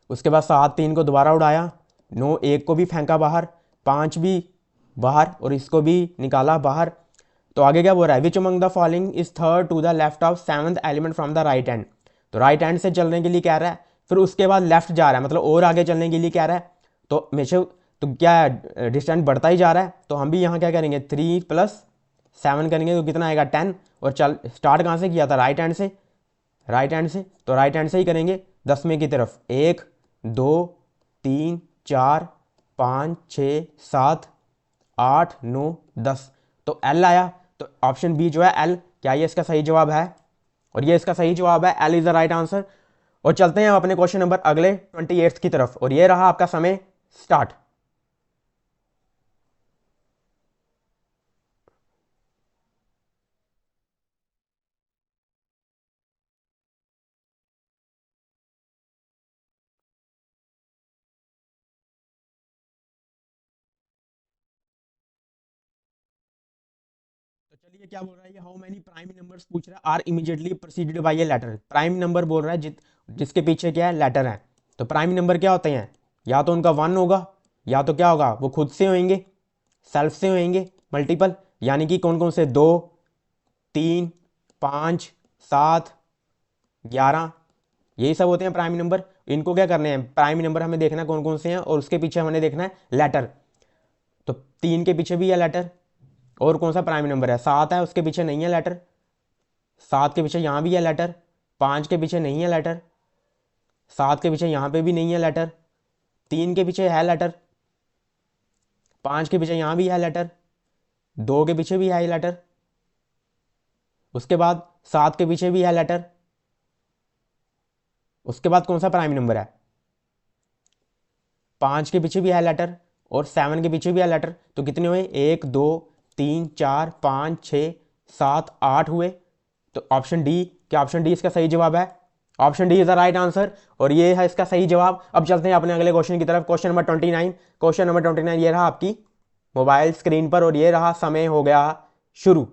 उसके बाद 7 3 को दोबारा उड़ाया, 9 1 को भी फेंका बाहर, 5 भी बाहर, और इसको भी निकाला बाहर। तो आगे क्या बोल रहा है, which among the following is third to the left of seventh element from the right hand. तो राइट हैंड से चलने के लिए कह रहा है, फिर उसके बाद लेफ्ट जा रहा है, मतलब और आगे चलने के लिए कह रहा है। तो हमेशा तो क्या है, डिस्टेंस बढ़ता ही जा रहा है। तो हम भी यहाँ क्या करेंगे, 3 + 7 करेंगे, तो कितना आएगा 10। और चल स्टार्ट कहाँ से किया था, राइट हैंड से, राइट हैंड से, तो राइट हैंड से ही करेंगे 10वें की तरफ। 1 2 3 4 5 6 7 8 9 10, तो एल आया। तो ऑप्शन बी जो है एल, क्या ये इसका सही जवाब है, और ये इसका सही जवाब है, L is the right answer. और चलते हैं अपने क्वेश्चन नंबर अगले 28 की तरफ, और ये रहा आपका समय स्टार्ट। तो चलिए क्या बोल रहा है ये, हाउ मेनी प्राइम नंबर्स पूछ रहा है, are immediately proceeded by a letter. Prime number बोल रहा है जिसके पीछे क्या है, लेटर है। तो प्राइम नंबर क्या होते हैं, या तो उनका 1 होगा, या तो क्या होगा, वो खुद से होंगे, सेल्फ से होंगे, मल्टीपल, यानी कि कौन कौन से, 2 3 5 7 11, यही सब होते हैं प्राइम नंबर। इनको क्या करने हैं, प्राइम नंबर हमें देखना है कौन कौन से हैं, और उसके पीछे हमें देखना है लेटर। तो 3 के पीछे भी है लेटर, और कौन सा प्राइम नंबर है, 7 है, उसके पीछे नहीं है लेटर, 7 के पीछे यहाँ भी है लेटर, 5 के पीछे नहीं है लेटर, 7 के पीछे यहाँ पे भी नहीं है लेटर, 3 के पीछे है लेटर, 5 के पीछे यहाँ भी है लेटर, 2 के पीछे भी है लेटर, उसके बाद 7 के पीछे भी है लेटर। उसके बाद कौन सा प्राइम नंबर है, 5 के पीछे भी है लेटर, और 7 के पीछे भी है लेटर। तो कितने हुए, 1 2 3 4 5 6 7 8 हुए। तो ऑप्शन डी, क्या ऑप्शन डी इसका सही जवाब है, option D is the right answer, और ये है इसका सही जवाब। अब चलते हैं अपने अगले क्वेश्चन की तरफ, क्वेश्चन नंबर 29। क्वेश्चन नंबर 29 ये रहा आपकी मोबाइल स्क्रीन पर, और ये रहा समय हो गया शुरू।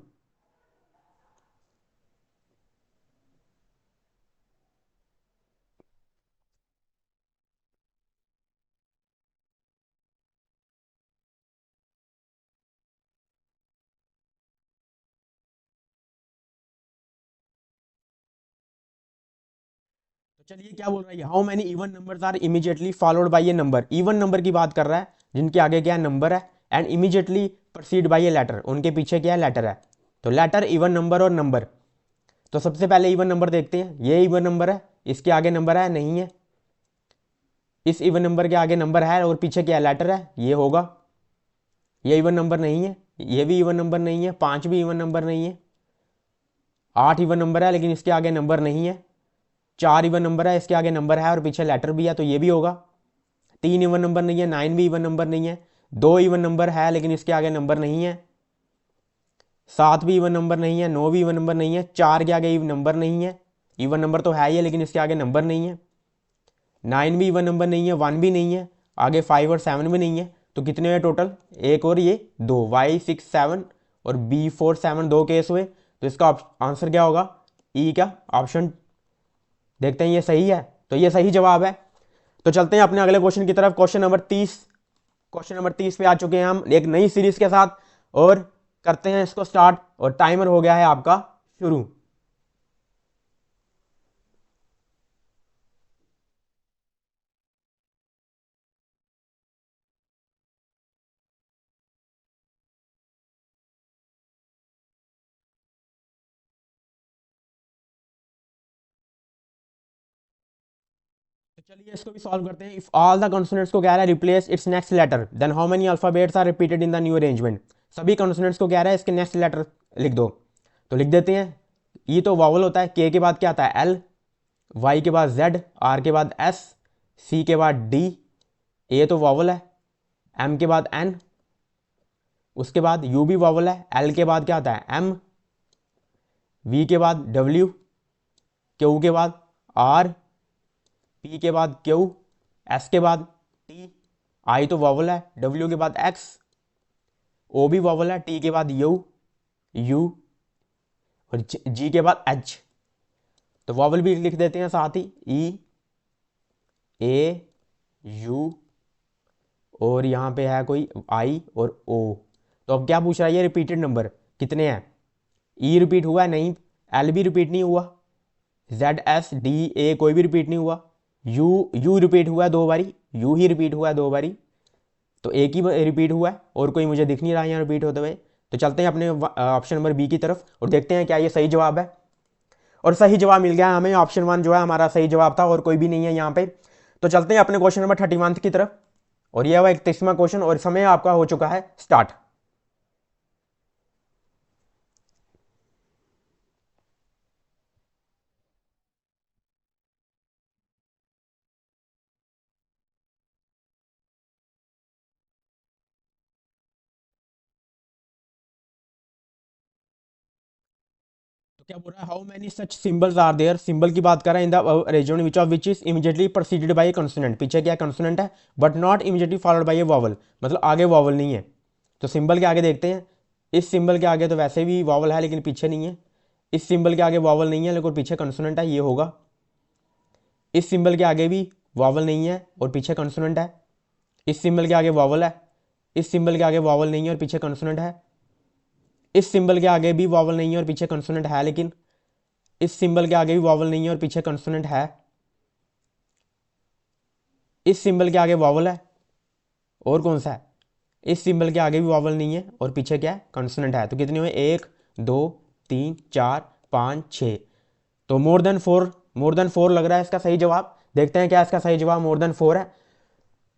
तो चलिए क्या बोल रहा है, how many even numbers are immediately followed by a number. Even number की बात कर रहा है, जिनके आगे क्या नंबर है, and immediately proceed by a letter, उनके पीछे क्या है, लेटर है। तो लेटर, इवन नंबर और नंबर। तो सबसे पहले इवन नंबर देखते हैं, ये इवन नंबर है, इसके आगे नंबर है, नहीं है। इस इवन नंबर के आगे नंबर है, और पीछे क्या लेटर है, ये होगा। ये इवन नंबर नहीं है, ये भी इवन नंबर नहीं है, 5 भी इवन नंबर नहीं है, 8 इवन नंबर है लेकिन इसके आगे नंबर नहीं है, 4 इवन नंबर है, इसके आगे नंबर है और पीछे लेटर भी है, तो ये भी होगा। 3 इवन नंबर नहीं है, 9 भी इवन नंबर नहीं है, 2 इवन नंबर है लेकिन इसके आगे नंबर नहीं है, 7 भी इवन नंबर नहीं है, 9 भी इवन नंबर नहीं है, 4 के आगे इवन नंबर नहीं है, इवन नंबर तो है ही है लेकिन इसके आगे नंबर नहीं है, 9 भी इवन नंबर नहीं है, 1 भी नहीं है, आगे 5 और 7 भी नहीं है। तो कितने हुए टोटल, एक और ये 2, Y6 7 और B4 7, 2 केस हुए। तो इसका आंसर क्या होगा, ई क्या, ऑप्शन, देखते हैं ये सही है, तो ये सही जवाब है। तो चलते हैं अपने अगले क्वेश्चन की तरफ, क्वेश्चन नंबर 30। क्वेश्चन नंबर 30 पे आ चुके हैं हम एक नई सीरीज के साथ, और करते हैं इसको स्टार्ट। और टाइमर हो गया है आपका शुरू। तो चलिए इसको भी सॉल्व करते हैं। इफ ऑल द कॉन्सोनेंट्स को कह रहा है replace its next letter then how many alphabets are repeated in the new arrangement. सभी कॉन्सोनेंट्स को कह रहा है इसके नेक्स्ट लेटर लिख दो। तो लिख देते हैं। ई तो वावल होता है, के के बाद क्या आता है एल, वाई के बाद जेड, आर के बाद एस, सी के बाद डी, ए तो वावल है, एम के बाद एन, उसके बाद यू भी वावल है, एल के बाद क्या आता है एम, वी के बाद डब्ल्यू, क्यू के बाद आर, पी के बाद क्यू, एस के बाद टी, आई तो वावल है, डब्ल्यू के बाद एक्स, ओ भी वावल है, टी के बाद यू, यू और जी के बाद एच। तो वावल भी लिख देते हैं साथ ही, ई, ए, यू और यहाँ पे है कोई आई और ओ। तो अब क्या पूछ रहा है ये रिपीटेड नंबर कितने हैं। ई रिपीट हुआ है नहीं, एल भी रिपीट नहीं हुआ, जेड एस डी ए कोई भी रिपीट नहीं हुआ, यू रिपीट हुआ है दो बारी, यू ही रिपीट हुआ है दो बारी, तो एक ही रिपीट हुआ है और कोई मुझे दिख नहीं रहा है यहाँ रिपीट होते हुए। तो चलते हैं अपने ऑप्शन नंबर बी की तरफ और देखते हैं क्या ये सही जवाब है। और सही जवाब मिल गया हमें, ऑप्शन वन जो है हमारा सही जवाब था और कोई भी नहीं है यहाँ पे। तो चलते हैं अपने क्वेश्चन नंबर 31 की तरफ और यह हुआ 31वां क्वेश्चन और समय आपका हो चुका है स्टार्ट। तो क्या बोल रहा है how many such symbols are there. Symbol की बात कर रहा है in the arrangement which of which is immediately proceeded by a consonant. पीछे क्या कंसोनेंट है but not immediately followed by a vowel, मतलब आगे वॉवल नहीं है। तो सिंबल के आगे देखते हैं। इस सिंबल के आगे तो वैसे भी वॉवल है लेकिन पीछे नहीं है। इस सिंबल के आगे वॉवल नहीं है लेकिन पीछे कंसोनेंट है, ये होगा। इस सिंबल के आगे भी वॉवल नहीं है और पीछे कंसोनेंट है। इस सिंबल के आगे वॉवल है, इस सिंबल के आगे वॉवल नहीं है और पीछे कंसोनेंट है। इस सिंबल के आगे भी वॉवल नहीं है और पीछे कंसोनेंट है, लेकिन इस सिंबल के आगे भी वॉवल नहीं है और पीछे कंसोनेंट है। इस सिंबल के आगे वॉवल है और कौन सा है, इस सिंबल के आगे भी वॉवल नहीं है और पीछे क्या है कंसोनेंट है। तो कितने हुए, एक, दो, तीन, चार, पाँच, छः। तो मोर देन फोर लग रहा है इसका सही जवाब। देखते हैं क्या इसका सही जवाब मोर देन फोर है।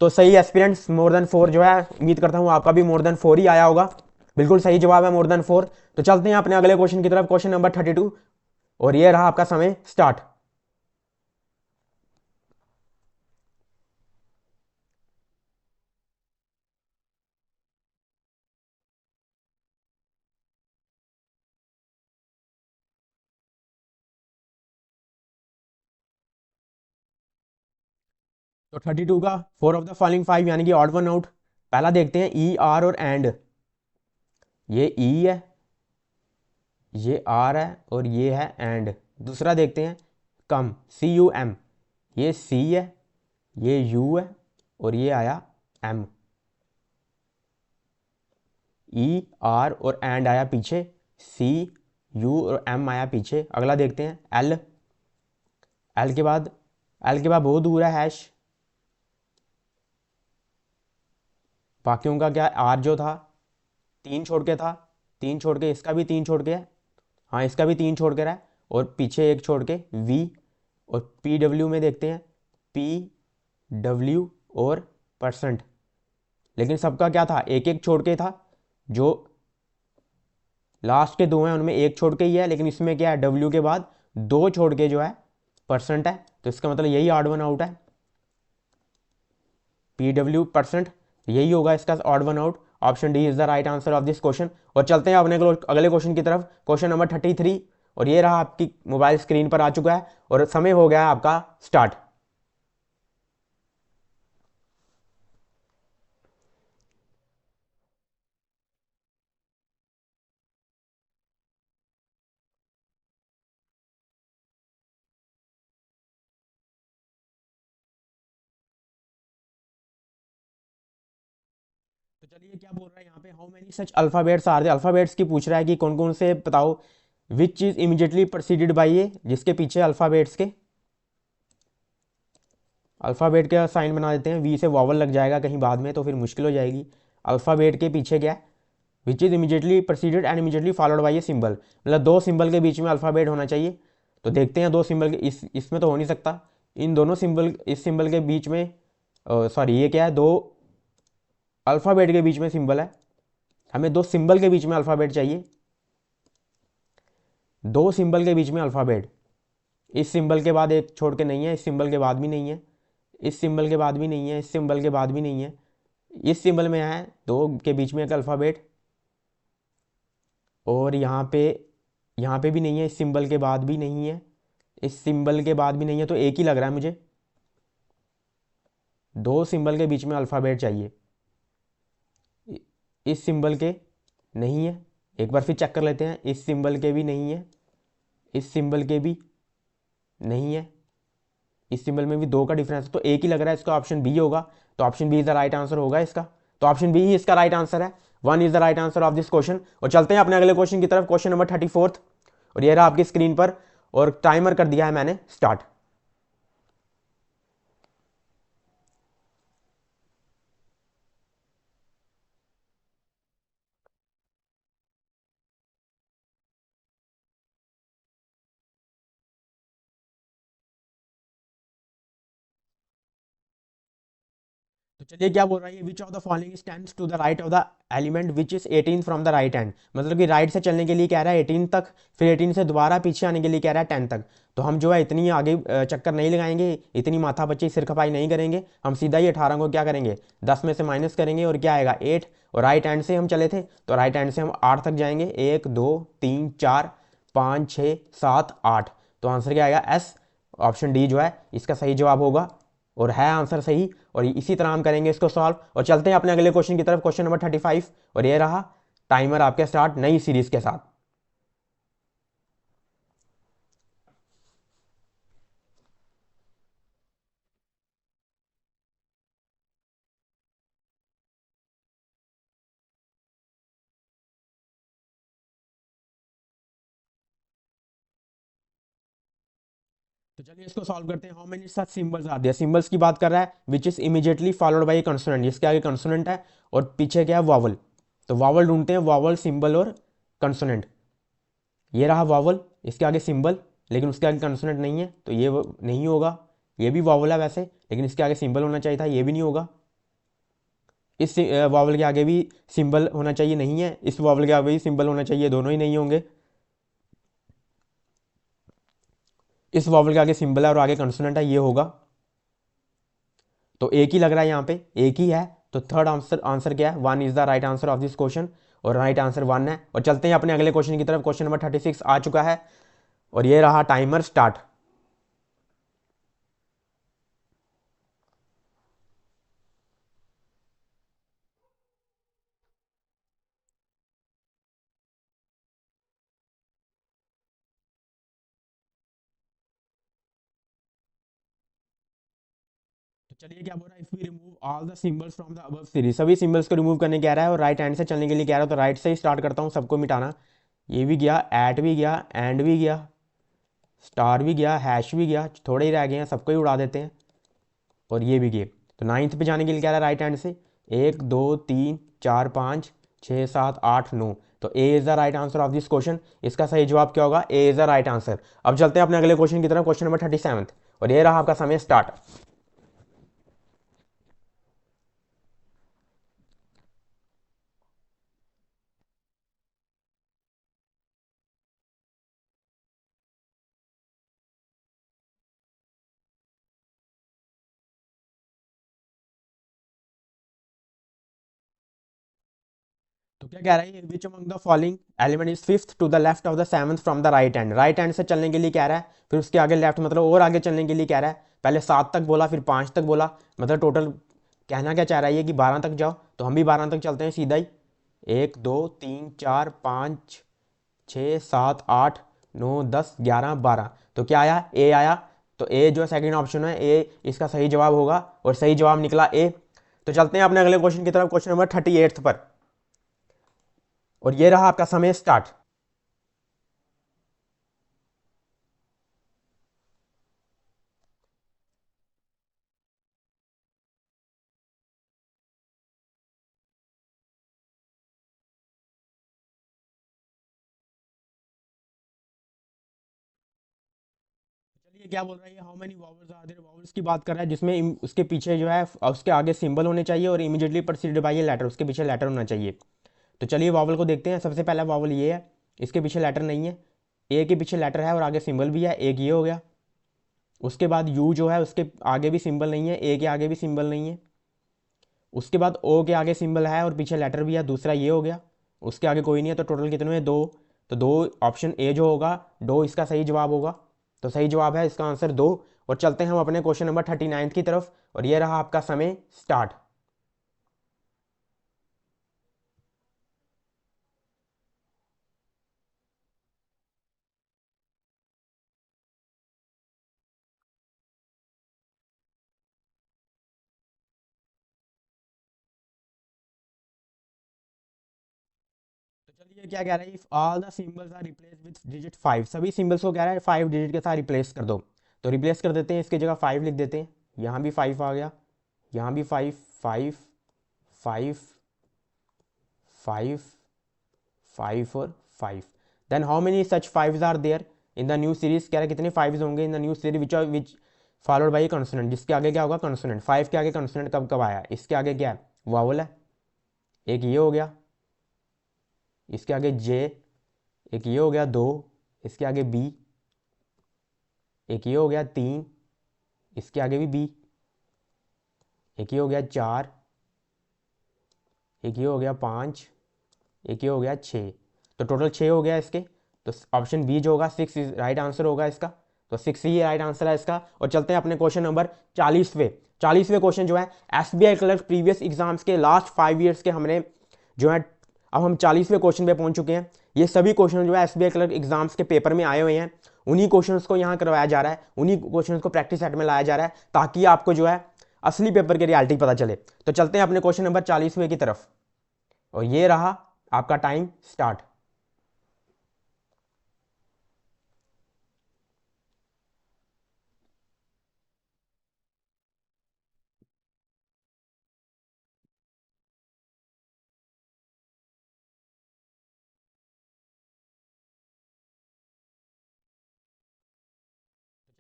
तो सही एस्पिरेंट्स, मोर देन फोर जो है उम्मीद करता हूँ आपका भी मोर देन फोर ही आया होगा। बिल्कुल सही जवाब है मोर देन फोर। तो चलते हैं अपने अगले क्वेश्चन की तरफ, क्वेश्चन नंबर 32 और ये रहा आपका समय स्टार्ट। तो 32 का four of the following five यानी कि ऑड वन आउट। पहला देखते हैं ई आर और एंड। ये ई है, ये आर है और ये है एंड। दूसरा देखते हैं कम, सी यू एम। ये सी है, ये यू है और ये आया एम। ई आर और एंड आया पीछे, सी यू और एम आया पीछे। अगला देखते हैं एल। एल के बाद, एल के बाद बहुत दूर है हैश। बाकियों का क्या, आर जो था तीन छोड़ के था, तीन छोड़ के इसका भी तीन छोड़ के है, हाँ इसका भी तीन छोड़ के रहा है और पीछे एक छोड़ के वी। और पी डब्ल्यू में देखते हैं पी डब्ल्यू और परसेंट। लेकिन सबका क्या था, एक एक छोड़ के था। जो लास्ट के दो हैं उनमें एक छोड़ के ही है, लेकिन इसमें क्या है डब्ल्यू के बाद दो छोड़ के जो है परसेंट है। तो इसका मतलब यही ऑड वन आउट है, पी डब्ल्यू परसेंट, यही होगा इसका odd one out. Option D is the right answer of this question. और चलते हैं अपने अगले क्वेश्चन की तरफ, क्वेश्चन नंबर 33 और ये रहा आपकी मोबाइल स्क्रीन पर आ चुका है और समय हो गया है आपका स्टार्ट। चलिए क्या बोल रहा है यहाँ पे, how many such alphabets are they, alphabets की पूछ रहा है कि कौन कौन से बताओ, which is immediately proceeded by, ये जिसके पीछे अल्फाबेट्स के अल्फ़ाबेट का साइन बना देते हैं, वी से वॉवल लग जाएगा कहीं बाद में तो फिर मुश्किल हो जाएगी। अल्फ़ाबेट के पीछे क्या है, which is immediately proceeded and immediately followed by a symbol, मतलब दो सिंबल के बीच में अल्फ़ाबेट होना चाहिए। तो देखते हैं दो सिंबल के, इसमें तो हो नहीं सकता, इन दोनों सिंबल, इस सिंबल के बीच में, सॉरी ये क्या है, दो अल्फ़ाबेट के बीच में सिंबल है, हमें दो सिंबल के बीच में अल्फ़ाबेट चाहिए, दो सिंबल के बीच में अल्फ़ाबेट, इस सिंबल के बाद एक छोड़ के नहीं है, इस सिंबल के बाद भी नहीं है, इस सिंबल के बाद भी नहीं है, इस सिंबल के बाद भी नहीं है, इस सिंबल में है दो के बीच में एक अल्फ़ाबेट, और यहाँ पे भी नहीं है, इस सिंबल के बाद भी नहीं है, इस सिंबल के बाद भी नहीं है, तो एक ही लग रहा है मुझे, दो सिंबल के बीच में अल्फ़ाबेट चाहिए, इस सिंबल के नहीं है, एक बार फिर चेक कर लेते हैं, इस सिंबल के भी नहीं है, इस सिंबल के भी नहीं है, इस सिंबल में भी दो का डिफरेंस है, तो एक ही लग रहा है, इसका ऑप्शन बी होगा, तो option B is the right answer होगा इसका, तो ऑप्शन बी ही इसका राइट आंसर है, one is the right answer of this question. और चलते हैं अपने अगले क्वेश्चन की तरफ, क्वेश्चन नंबर 34, और ये रहा आपकी स्क्रीन पर, और टाइमर कर दिया है मैंने स्टार्ट। तो चलिए क्या बोल रहा है, which of the following stands to the right of the element which is 18 from the right hand, मतलब कि राइट से चलने के लिए कह रहा है 18 तक, फिर 18 से दोबारा पीछे आने के लिए कह रहा है 10 तक, तो हम जो है इतनी आगे चक्कर नहीं लगाएंगे, इतनी माथा पच्ची सिर खपाई नहीं करेंगे, हम सीधा ही 18 को क्या करेंगे, 10 में से माइनस करेंगे और क्या आएगा 8, और राइट हैंड से हम चले थे तो राइट हैंड से हम 8 तक जाएंगे, 1 2 3 4 5 6 7 8, तो आंसर क्या आएगा एस, ऑप्शन डी जो है इसका सही जवाब होगा, और है आंसर सही। और इसी तरह हम करेंगे इसको सॉल्व, और चलते हैं अपने अगले क्वेश्चन की तरफ, क्वेश्चन नंबर 35, और ये रहा टाइमर आपके स्टार्ट नई सीरीज के साथ। तो चलिए इसको सॉल्व करते हैं, how many such symbols are there, symbols की बात कर रहा है, which is immediately followed by consonant, जिसके आगे कंसोनेंट है और पीछे क्या है वॉवल, तो वॉवल ढूंढते हैं, वॉवल सिंबल और कंसोनेंट, ये रहा वॉवल, इसके आगे सिंबल, लेकिन उसके आगे कंसोनेंट नहीं है तो ये नहीं होगा, ये भी वॉवल है वैसे लेकिन इसके आगे सिंबल होना चाहिए था, ये भी नहीं होगा, इस वॉवल के आगे भी सिंबल होना चाहिए, नहीं है, इस वॉवल के आगे भी सिंबल होना चाहिए, दोनों ही नहीं होंगे, इस वॉवल के आगे सिंबल है और आगे कंसोनेंट है, ये होगा, तो एक ही लग रहा है यहाँ पे, एक ही है, तो थर्ड आंसर, आंसर क्या है, one is the right answer of this question, और राइट आंसर वन है। और चलते हैं अपने अगले क्वेश्चन की तरफ, क्वेश्चन नंबर 36 आ चुका है, और ये रहा टाइमर स्टार्ट। तो चलिए क्या बोल रहा है, if we remove all the symbols from the above series, सभी सिंबल्स को रिमूव करने कह रहा है और राइट हैंड से चलने के लिए कह रहा है, तो राइट से ही स्टार्ट करता हूँ सबको मिटाना, ये भी गया, एट भी गया, एंड भी गया, स्टार भी गया, हैश भी गया, थोड़े ही रह गए हैं, सबको ही उड़ा देते हैं, और ये भी गए, तो नाइन्थ पे जाने के लिए कह रहा है राइट हैंड से, 1 2 3 4 5 6 7 8 9, तो A is the right answer of this question, इसका सही जवाब क्या होगा, A is the right answer. अब चलते हैं अपने अगले क्वेश्चन की तरफ, क्वेश्चन नंबर 37, और ये रहा आपका समय स्टार्ट। तो क्या कह रहा है, which among the following element is fifth to the left of the seventh from the right hand, right hand से चलने के लिए कह रहा है, फिर उसके आगे लेफ्ट मतलब और आगे चलने के लिए कह रहा है, पहले 7 तक बोला फिर 5 तक बोला, मतलब टोटल कहना क्या चाह रहा है ये कि 12 तक जाओ, तो हम भी 12 तक चलते हैं सीधा ही, 1 2 3 4 5 6 7 8 9 10 11 12, तो क्या आया, ए आया, तो ए जो सेकंड ऑप्शन है ए इसका सही जवाब होगा, और सही जवाब निकला ए, तो चलते हैं अपने अगले क्वेश्चन की तरफ, क्वेश्चन नंबर 38 पर। और ये रहा आपका समय स्टार्ट। चलिए क्या बोल रहा है, how many vowels are there, vowels की बात कर रहा है, जिसमें उसके पीछे जो है उसके आगे सिंबल होने चाहिए और immediately preceded by a letter, उसके पीछे लेटर होना चाहिए। तो चलिए वॉवल को देखते हैं। सबसे पहला वॉवल ये है, इसके पीछे लेटर नहीं है। ए के पीछे लेटर है और आगे सिंबल भी है, एक ये हो गया। उसके बाद यू जो है उसके आगे भी सिंबल नहीं है, ए के आगे भी सिंबल नहीं है। उसके बाद ओ के आगे सिंबल है और पीछे लेटर भी है, दूसरा ये हो गया। उसके आगे कोई नहीं है, तो टोटल कितने हुए, दो। तो दो, ऑप्शन ए जो होगा दो, इसका सही जवाब होगा। तो सही जवाब है इसका आंसर दो। और चलते हैं हम अपने क्वेश्चन नंबर 39 की तरफ, और ये रहा आपका समय स्टार्ट। तो चलिए क्या कह रहा है, if all the symbols are replace with digit 5, सभी सिंबल्स को कह रहा है 5 डिजिट के साथ रिप्लेस कर दो। तो रिप्लेस कर देते हैं, इसकी जगह 5 लिख देते हैं। यहाँ भी 5 आ गया, यहाँ भी 5, 5, 5, 5, 5 और 5। Then how many such 5s are there in the new series, कह रहा है कितने 5s होंगे in the new series which followed by consonant, जिसके आगे क्या होगा, कॉन्सोनेंट। 5 के आगे कॉन्सोनेंट कब कब आया, इसके आगे क्या है, वावल है। एक ये हो गया, इसके आगे जे, एक ये हो गया दो, इसके आगे बी, एक ये हो गया तीन, इसके आगे भी बी, एक ये हो गया चार, एक ये हो गया पाँच, एक ये हो गया छः। तो टोटल छः हो गया इसके। तो ऑप्शन बी जो होगा 6 राइट आंसर होगा इसका। तो 6 ही राइट आंसर है इसका। और चलते हैं अपने क्वेश्चन नंबर 40वें क्वेश्चन जो है, एसबीआई क्लर्क प्रीवियस एग्जाम्स के लास्ट 5 ईयर्स के हमने जो है, अब हम 40वें क्वेश्चन पे पहुंच चुके हैं। ये सभी क्वेश्चन जो है एसबीआई क्लर्क एग्जाम्स के पेपर में आए हुए हैं, उन्हीं क्वेश्चंस को यहाँ करवाया जा रहा है, उन्हीं क्वेश्चंस को प्रैक्टिस सेट में लाया जा रहा है, ताकि आपको जो है असली पेपर की रियलिटी पता चले। तो चलते हैं अपने क्वेश्चन नंबर 40वें की तरफ, और ये रहा आपका टाइम स्टार्ट।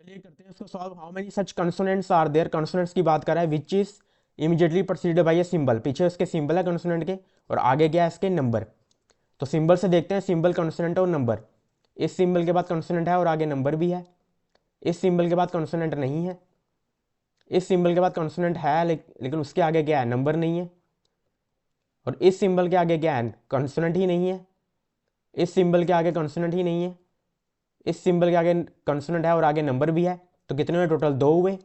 चलिए करते हैं इसको solve. How many such consonants are there, consonants की बात कर रहा है, which is immediately preceded by a symbol, पीछे उसके सिंबल है कंसोनेंट के, और आगे क्या है इसके, नंबर। तो सिंबल से देखते हैं, सिंबल, कंसोनेंट और नंबर। इस सिंबल के बाद कंसोनेंट है और आगे नंबर भी है। इस सिंबल के बाद कंसोनेंट नहीं है। इस सिंबल के बाद कंसोनेंट है, लेकिन उसके आगे क्या है, नंबर नहीं है। और इस सिंबल के आगे क्या है, कंसोनेंट ही नहीं है। इस सिंबल के आगे कंसोनेंट ही नहीं है। इस सिंबल के आगे कंसोनेंट है और आगे नंबर भी है। तो कितने हुए, टोटल दो हुए।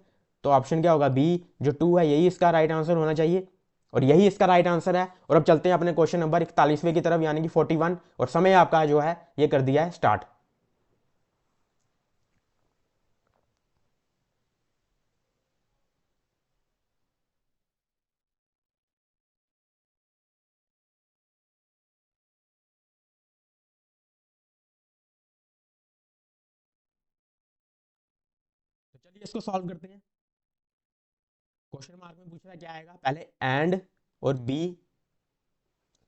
तो ऑप्शन क्या होगा, बी जो टू है, यही इसका राइट आंसर होना चाहिए, और यही इसका राइट आंसर है। और अब चलते हैं अपने क्वेश्चन नंबर 41वें की तरफ, यानी कि 41, और समय आपका जो है ये कर दिया है स्टार्ट। तो चलिए इसको सॉल्व करते हैं। क्वेश्चन मार्क में पूछ रहा है क्या आएगा, पहले एंड और बी।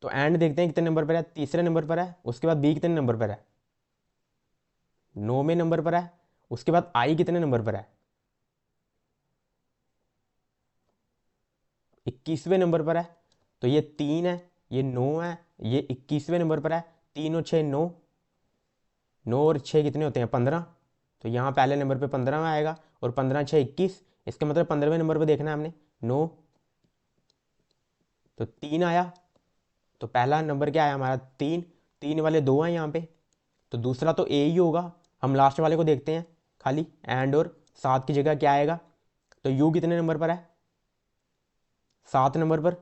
तो एंड देखते हैं कितने नंबर पर है, तीसरे नंबर पर है। उसके बाद बी कितने नंबर पर है, 9वें नंबर पर है। उसके बाद आई कितने नंबर पर है, 21वें नंबर पर है। तो ये तीन है, ये नौ है, ये 21वें नंबर पर है। तीन और छः नौ, नौ और छः कितने होते हैं, 15। तो यहाँ पहले नंबर पे 15 आएगा, और 15 छः 21, इसका मतलब 15वें नंबर पर देखना है हमने, नौ। तो तीन आया, तो पहला नंबर क्या आया हमारा, तीन। तीन वाले दो हैं यहाँ पे, तो दूसरा तो ए ही होगा। हम लास्ट वाले को देखते हैं खाली, एंड और सात की जगह क्या आएगा। तो यू कितने नंबर पर है, 7 नंबर पर।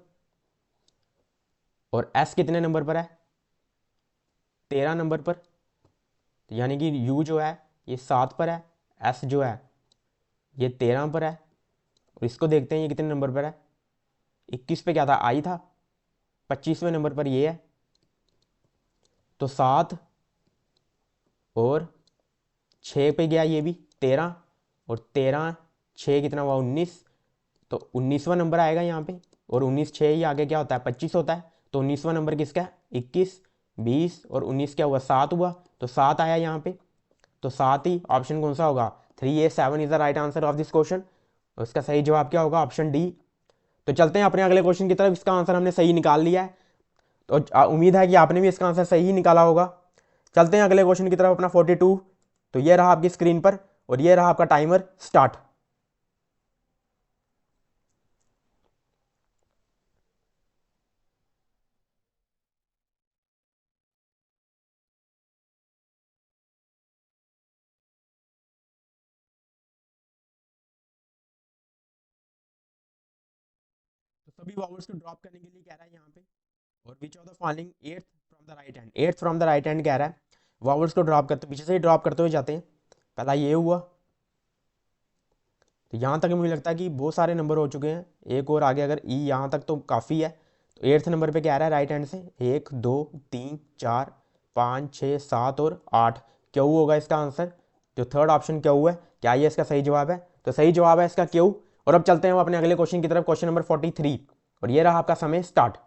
और एस कितने नंबर पर है, 13 नंबर पर। तो यानी कि यू जो है ये 7 पर है, एस जो है ये 13 पर है। और इसको देखते हैं ये कितने नंबर पर है, 21 पे क्या था, आई था, 25वें नंबर पर ये है, तो 7 और 6 पे गया ये भी 13, और 13 6 कितना हुआ 19, तो 19वां नंबर आएगा यहाँ पे, और 19 6 ही आगे क्या होता है 25 होता है, तो 19वां नंबर किसका है 21, 20 और 19 क्या हुआ 7 हुआ, तो 7 आया यहाँ पे, तो 7 ही ऑप्शन कौन सा होगा 3A7 is the right answer of this question. उसका सही जवाब क्या होगा ऑप्शन डी। तो चलते हैं अपने अगले क्वेश्चन की तरफ, इसका आंसर हमने सही निकाल लिया है, तो उम्मीद है कि आपने भी इसका आंसर सही ही निकाला होगा। चलते हैं अगले क्वेश्चन की तरफ अपना 42। तो ये रहा आपकी स्क्रीन पर और ये रहा आपका टाइमर स्टार्ट। तो सभी वॉवल्स को ड्रॉप करने के लिए कह रहा है यहाँ पे, और विच of the following eighth from the right hand, eighth from the right hand कह रहा है, वॉवल्स को ड्रॉप करते पीछे से ही ड्रॉप करते हुए जाते हैं। पहला ये हुआ, तो यहाँ तक मुझे लगता है कि बहुत सारे नंबर हो चुके हैं, एक और आगे अगर ई यहाँ तक तो काफ़ी है। तो एट्थ नंबर पे क्या आ रहा है राइट हैंड से, 1 2 3 4 5 6 7 और 8, क्यू होगा इसका आंसर। जो थर्ड ऑप्शन क्यू है, क्या ये इसका सही जवाब है, तो सही जवाब है इसका क्यू। और अब चलते हैं हम अपने अगले क्वेश्चन की तरफ, क्वेश्चन नंबर 43, और ये रहा आपका समय स्टार्ट।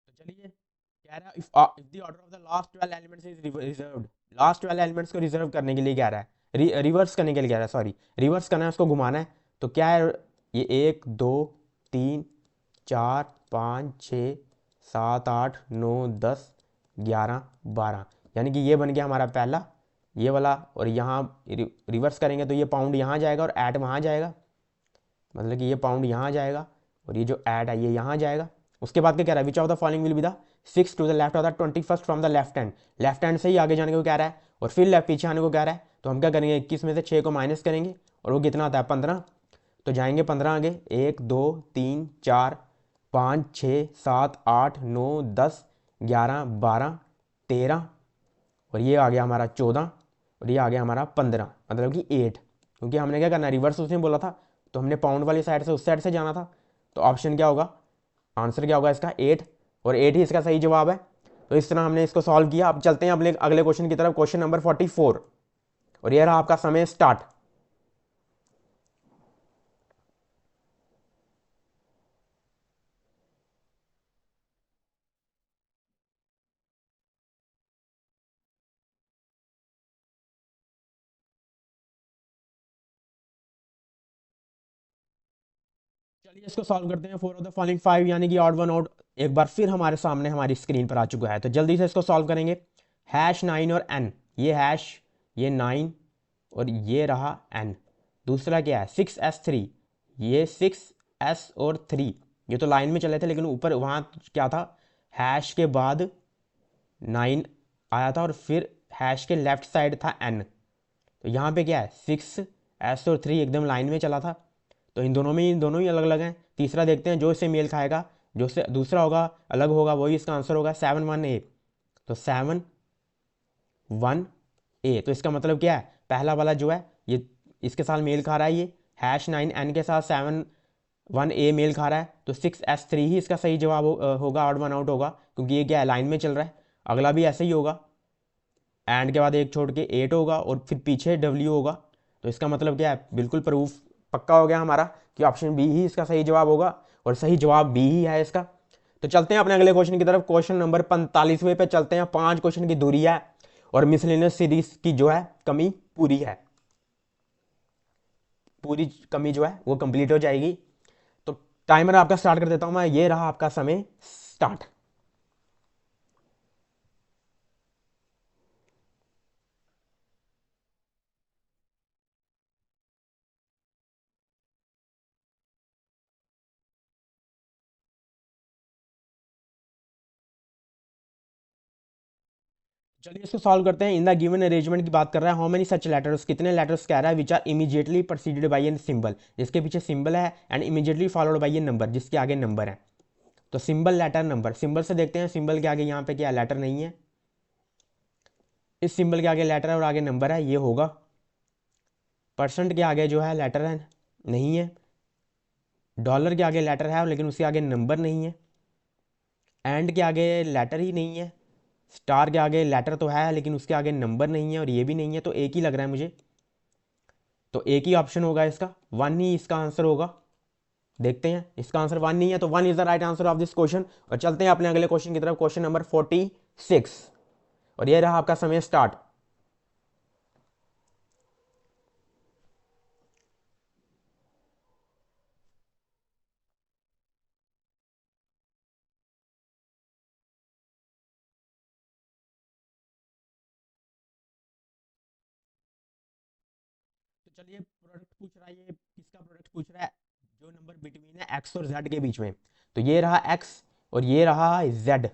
तो चलिए कह रहा है if the order of the last 12 elements is reserved, last 12 elements को रिजर्व करने के लिए कह रहा है, रिवर्स करने के लिए कह रहा है, सॉरी रिवर्स करना है, उसको घुमाना है। तो क्या है ये 1 2 3 4 5 6 7 8 9 10 11 12, यानी कि ये बन गया हमारा पहला ये वाला, और यहाँ रिवर्स करेंगे तो ये पाउंड यहाँ जाएगा और ऐट वहाँ जाएगा, मतलब कि ये पाउंड यहाँ जाएगा और ये जो ऐड है ये यहाँ जाएगा। उसके बाद क्या कह रहा है, which of the following will be the 6 to the left of the 21 from the left hand से ही आगे जाने को कह रहा है, और फिर लेफ्ट पीछे आने को कह रहा है। तो हम क्या करेंगे 21 में से 6 को माइनस करेंगे और वो कितना आता है 15, तो जाएंगे 15 आगे, 1 2 3 4 5 6 7 8 9 10 11 12 13, और ये आ गया हमारा 14, और ये आ गया हमारा 15, मतलब कि 8, क्योंकि हमने क्या करना है रिवर्स उसने बोला था, तो हमने पाउंड वाली साइड से उस साइड से जाना था। तो ऑप्शन क्या होगा, आंसर क्या होगा इसका 8, और 8 ही इसका सही जवाब है। तो इस तरह हमने इसको सॉल्व किया। अब चलते हैं अपने अगले क्वेश्चन की तरफ, क्वेश्चन नंबर 44, और यह रहा आपका समय स्टार्ट। चलिए इसको सॉल्व करते हैं। 4 ऑफ द फॉलोइंग 5 यानी कि ऑड वन आउट एक बार फिर हमारे सामने हमारी स्क्रीन पर आ चुका है, तो जल्दी से इसको सॉल्व करेंगे। हैश 9 और एन, ये हैश ये 9 और ये रहा एन। दूसरा क्या है 6s3, ये 6s और 3, ये तो लाइन में चले थे लेकिन ऊपर वहाँ क्या था हैश के बाद 9 आया था और फिर हैश के लेफ्ट साइड था एन। तो यहाँ पे क्या है 6s और 3 एकदम लाइन में चला था, तो इन दोनों ही अलग अलग हैं। तीसरा देखते हैं जो इससे मेल खाएगा, जो से दूसरा होगा अलग होगा वही इसका आंसर होगा 7 1 A। तो 7 1 A, तो इसका मतलब क्या है पहला वाला जो है ये इसके साथ मेल खा रहा है, ये हैश 9 N के साथ 7 1 A मेल खा रहा है, तो 6s3 ही इसका सही जवाब होगा, ऑड वन आउट होगा, क्योंकि ये क्या है लाइन में चल रहा है। अगला भी ऐसे ही होगा, एंड के बाद एक छोड़ के 8 होगा और फिर पीछे W होगा। तो इसका मतलब क्या है बिल्कुल प्रूफ पक्का हो गया हमारा कि ऑप्शन बी ही इसका सही जवाब होगा, और सही जवाब बी ही है इसका। तो चलते हैं अपने अगले क्वेश्चन की तरफ, क्वेश्चन नंबर 45वें पे चलते हैं। 5 क्वेश्चन की दूरी है और मिसलेनियस सीरीज की जो है कमी पूरी है, पूरी कमी जो है वो कंप्लीट हो जाएगी। तो टाइमर आपका स्टार्ट कर देता हूं मैं, ये रहा आपका समय स्टार्ट। चलिए इसको सॉल्व करते हैं। इन द गिवन अरेंजमेंट की बात कर रहा है। हाउ मेनी सच लेटर्स, कितने लेटर्स कह रहा है, which are immediately preceded by an symbol, जिसके पीछे सिंबल है, and immediately followed by a number, जिसके आगे नंबर है। तो सिंबल लेटर नंबर, सिंबल से देखते हैं सिंबल के आगे यहाँ पे क्या लेटर नहीं है, इस सिंबल के आगे लेटर है और आगे नंबर है, ये होगा। परसेंट के आगे जो है लेटर है नहीं है, डॉलर के आगे लेटर है लेकिन उसके आगे नंबर नहीं है, एंड के आगे लेटर ही नहीं है, स्टार के आगे लेटर तो है लेकिन उसके आगे नंबर नहीं है और ये भी नहीं है, तो एक ही लग रहा है मुझे। तो एक ही ऑप्शन होगा इसका, वन ही इसका आंसर होगा। देखते हैं, इसका आंसर वन नहीं है, तो one is the right answer of this question. और चलते हैं अपने अगले क्वेश्चन की तरफ, क्वेश्चन नंबर 46। और ये रहा आपका समय स्टार्ट। तो चलिए प्रोडक्ट पूछ रहा है, ये किसका प्रोडक्ट पूछ रहा है, जो नंबर बिटवीन है एक्स और जेड के बीच में। तो ये रहा एक्स और ये रहा जेड।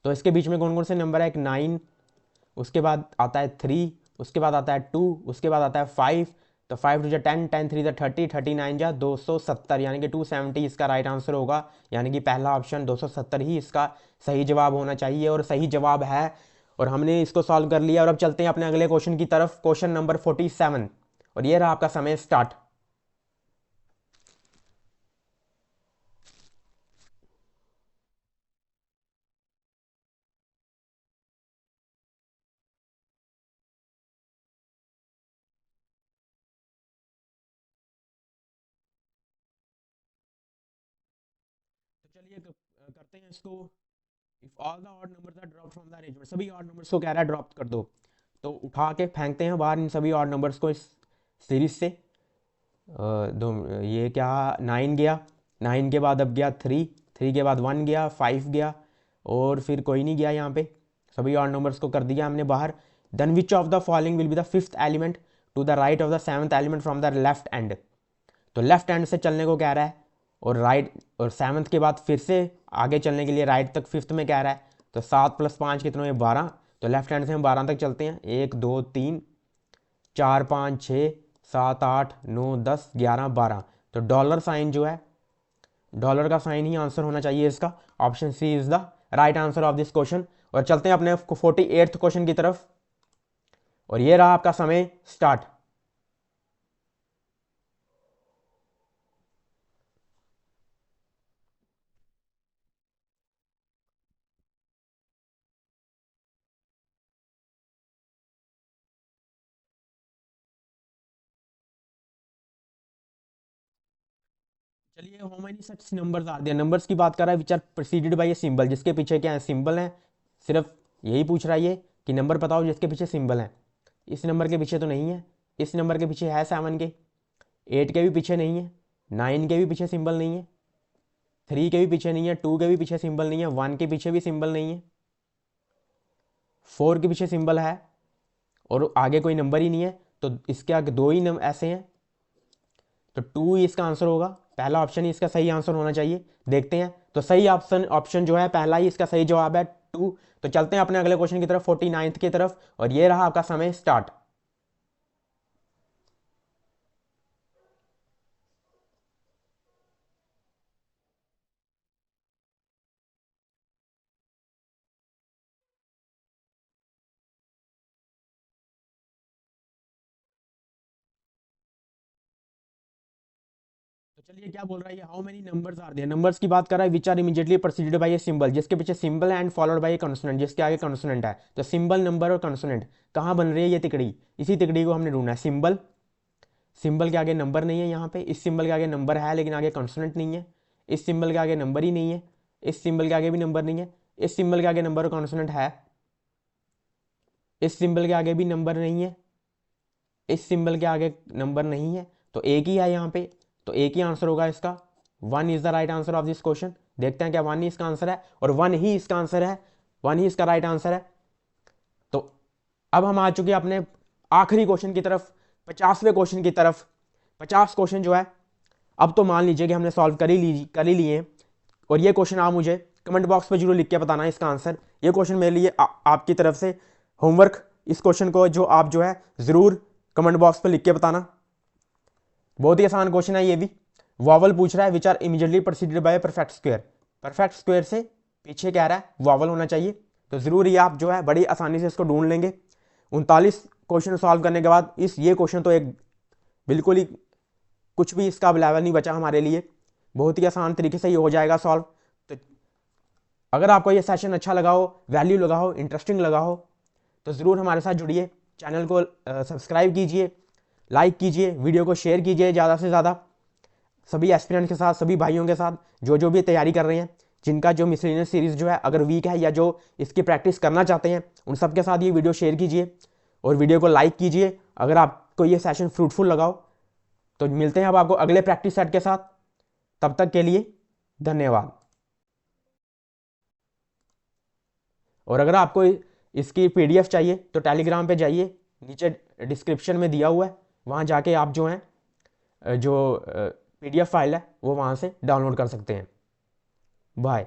तो इसके बीच में कौन कौन से नंबर है, एक 9, उसके बाद आता है 3, उसके बाद आता है 2, उसके बाद आता है 5। तो 5 टू जा 10, 10 3 जा 30, 39 जा 270, यानी कि 270 इसका राइट आंसर होगा। यानी कि पहला ऑप्शन 270 ही इसका सही जवाब होना चाहिए और सही जवाब है। और हमने इसको सॉल्व कर लिया और अब चलते हैं अपने अगले क्वेश्चन की तरफ, क्वेश्चन नंबर 47। और ये रहा आपका समय स्टार्ट। तो चलिए करते हैं इसको। If all the odd numbers are drop from the arrangement, सभी ऑड नंबर्स को कह रहा है ड्रॉप कर दो, तो उठा के फेंकते हैं बाहर इन सभी ऑड नंबर्स को इस सीरीज से। दो, ये क्या, 9 गया, 9 के बाद अब गया 3, 3 के बाद 1 गया, 5 गया और फिर कोई नहीं गया यहाँ पे, सभी ऑड नंबर्स को कर दिया हमने बाहर। Then which of the following will be the fifth element to the right of the seventh element from the left end. तो लेफ्ट हैंड से चलने को कह रहा है और राइट, और सेवन्थ के बाद फिर से आगे चलने के लिए राइट तक फिफ्थ में कह रहा है। तो 7 + 5 कितने हुए, 12। तो लेफ्ट हैंड से हम 12 तक चलते हैं, 1 2 3 4 5 6 7 8 9 10 11 12। तो डॉलर साइन जो है, डॉलर का साइन ही आंसर होना चाहिए इसका। Option C is the right answer of this question. और चलते हैं अपने 48th क्वेश्चन की तरफ। और ये रहा आपका समय स्टार्ट। चलिए how many such numbers are there, numbers की बात कर रहा है which are preceded by a symbol, जिसके पीछे क्या है, सिंबल है। सिर्फ यही पूछ रहा है ये कि नंबर बताओ जिसके पीछे सिंबल है। इस नंबर के पीछे तो नहीं है, इस नंबर के पीछे है 7 के, 8 के भी पीछे नहीं है, 9 के भी पीछे सिंबल नहीं है, 3 के भी पीछे नहीं है, 2 के भी पीछे सिंबल नहीं है, 1 के पीछे भी सिंबल नहीं है, 4 के पीछे सिंबल है और आगे कोई नंबर ही नहीं है। तो इसके आगे दो ही ऐसे हैं, तो 2 ही इसका आंसर होगा। पहला ऑप्शन ही इसका सही आंसर होना चाहिए। देखते हैं, तो सही ऑप्शन ऑप्शन जो है पहला ही इसका सही जवाब है, 2। तो चलते हैं अपने अगले क्वेश्चन की तरफ, 49th की तरफ। और ये रहा आपका समय स्टार्ट। तो चलिए क्या बोल रहा है ये, how many numbers are there, numbers की बात कर रहा है which are immediately preceded by a symbol, जिसके पीछे सिंबल है and followed by a consonant, जिसके आगे कंसोनेंट है। तो सिंबल, नंबर और कंसोनेंट कहाँ बन रही है, ये तिकड़ी, इसी तिकड़ी को हमने ढूंढना है। सिंबल, सिंबल के आगे नंबर नहीं है यहाँ पे, इस सिंबल के आगे नंबर है लेकिन आगे कंसोनेंट नहीं है, इस सिंबल के आगे नंबर ही नहीं है, इस सिंबल के आगे भी नंबर नहीं है, इस सिंबल के आगे नंबर और कॉन्सोनेंट है, इस सिंबल के आगे भी नंबर नहीं है, इस सिंबल के आगे नंबर नहीं है, तो एक ही है यहाँ पे। तो एक ही आंसर होगा इसका, 1 is the right answer of this question. देखते हैं क्या 1 ही इसका आंसर है, और 1 ही इसका आंसर है, 1 ही इसका राइट आंसर है। तो अब हम आ चुके हैं अपने आखिरी क्वेश्चन की तरफ, 50वें क्वेश्चन की तरफ। 50 क्वेश्चन जो है, अब तो मान लीजिए कि हमने सॉल्व कर ही लिए हैं। और ये क्वेश्चन आप मुझे कमेंट बॉक्स पे जरूर लिख के बताना इसका आंसर। ये क्वेश्चन मेरे लिए आपकी तरफ से होमवर्क इस क्वेश्चन को जो आप जो है ज़रूर कमेंट बॉक्स पर लिख के बताना। बहुत ही आसान क्वेश्चन है ये भी। वावल पूछ रहा है which are immediately preceded by perfect square. Perfect square से पीछे क्या रहा है, वावल होना चाहिए। तो ज़रूर ये आप जो है बड़ी आसानी से इसको ढूंढ लेंगे। 39 क्वेश्चन सॉल्व करने के बाद ये क्वेश्चन तो एक बिल्कुल ही कुछ भी इसका लेवल नहीं बचा हमारे लिए। बहुत ही आसान तरीके से ये हो जाएगा सॉल्व। तो अगर आपको ये सेशन अच्छा लगा हो, वैल्यू लगा हो, इंटरेस्टिंग लगा हो, तो ज़रूर हमारे साथ जुड़िए। चैनल को सब्सक्राइब कीजिए, लाइक कीजिए, वीडियो को शेयर कीजिए ज़्यादा से ज़्यादा सभी एस्पिरेंट के साथ, सभी भाइयों के साथ जो भी तैयारी कर रहे हैं, जिनका जो मिसलेनियस सीरीज़ जो है अगर वीक है या जो इसकी प्रैक्टिस करना चाहते हैं, उन सब के साथ ये वीडियो शेयर कीजिए और वीडियो को लाइक कीजिए अगर आपको ये सेशन फ्रूटफुल लगा हो। तो मिलते हैं अब आपको अगले प्रैक्टिस सेट के साथ। तब तक के लिए धन्यवाद। और अगर आपको इसकी PDF चाहिए तो टेलीग्राम पे जाइए, नीचे डिस्क्रिप्शन में दिया हुआ है, वहाँ जाके आप जो हैं जो PDF फाइल है वो वहाँ से डाउनलोड कर सकते हैं। बाय।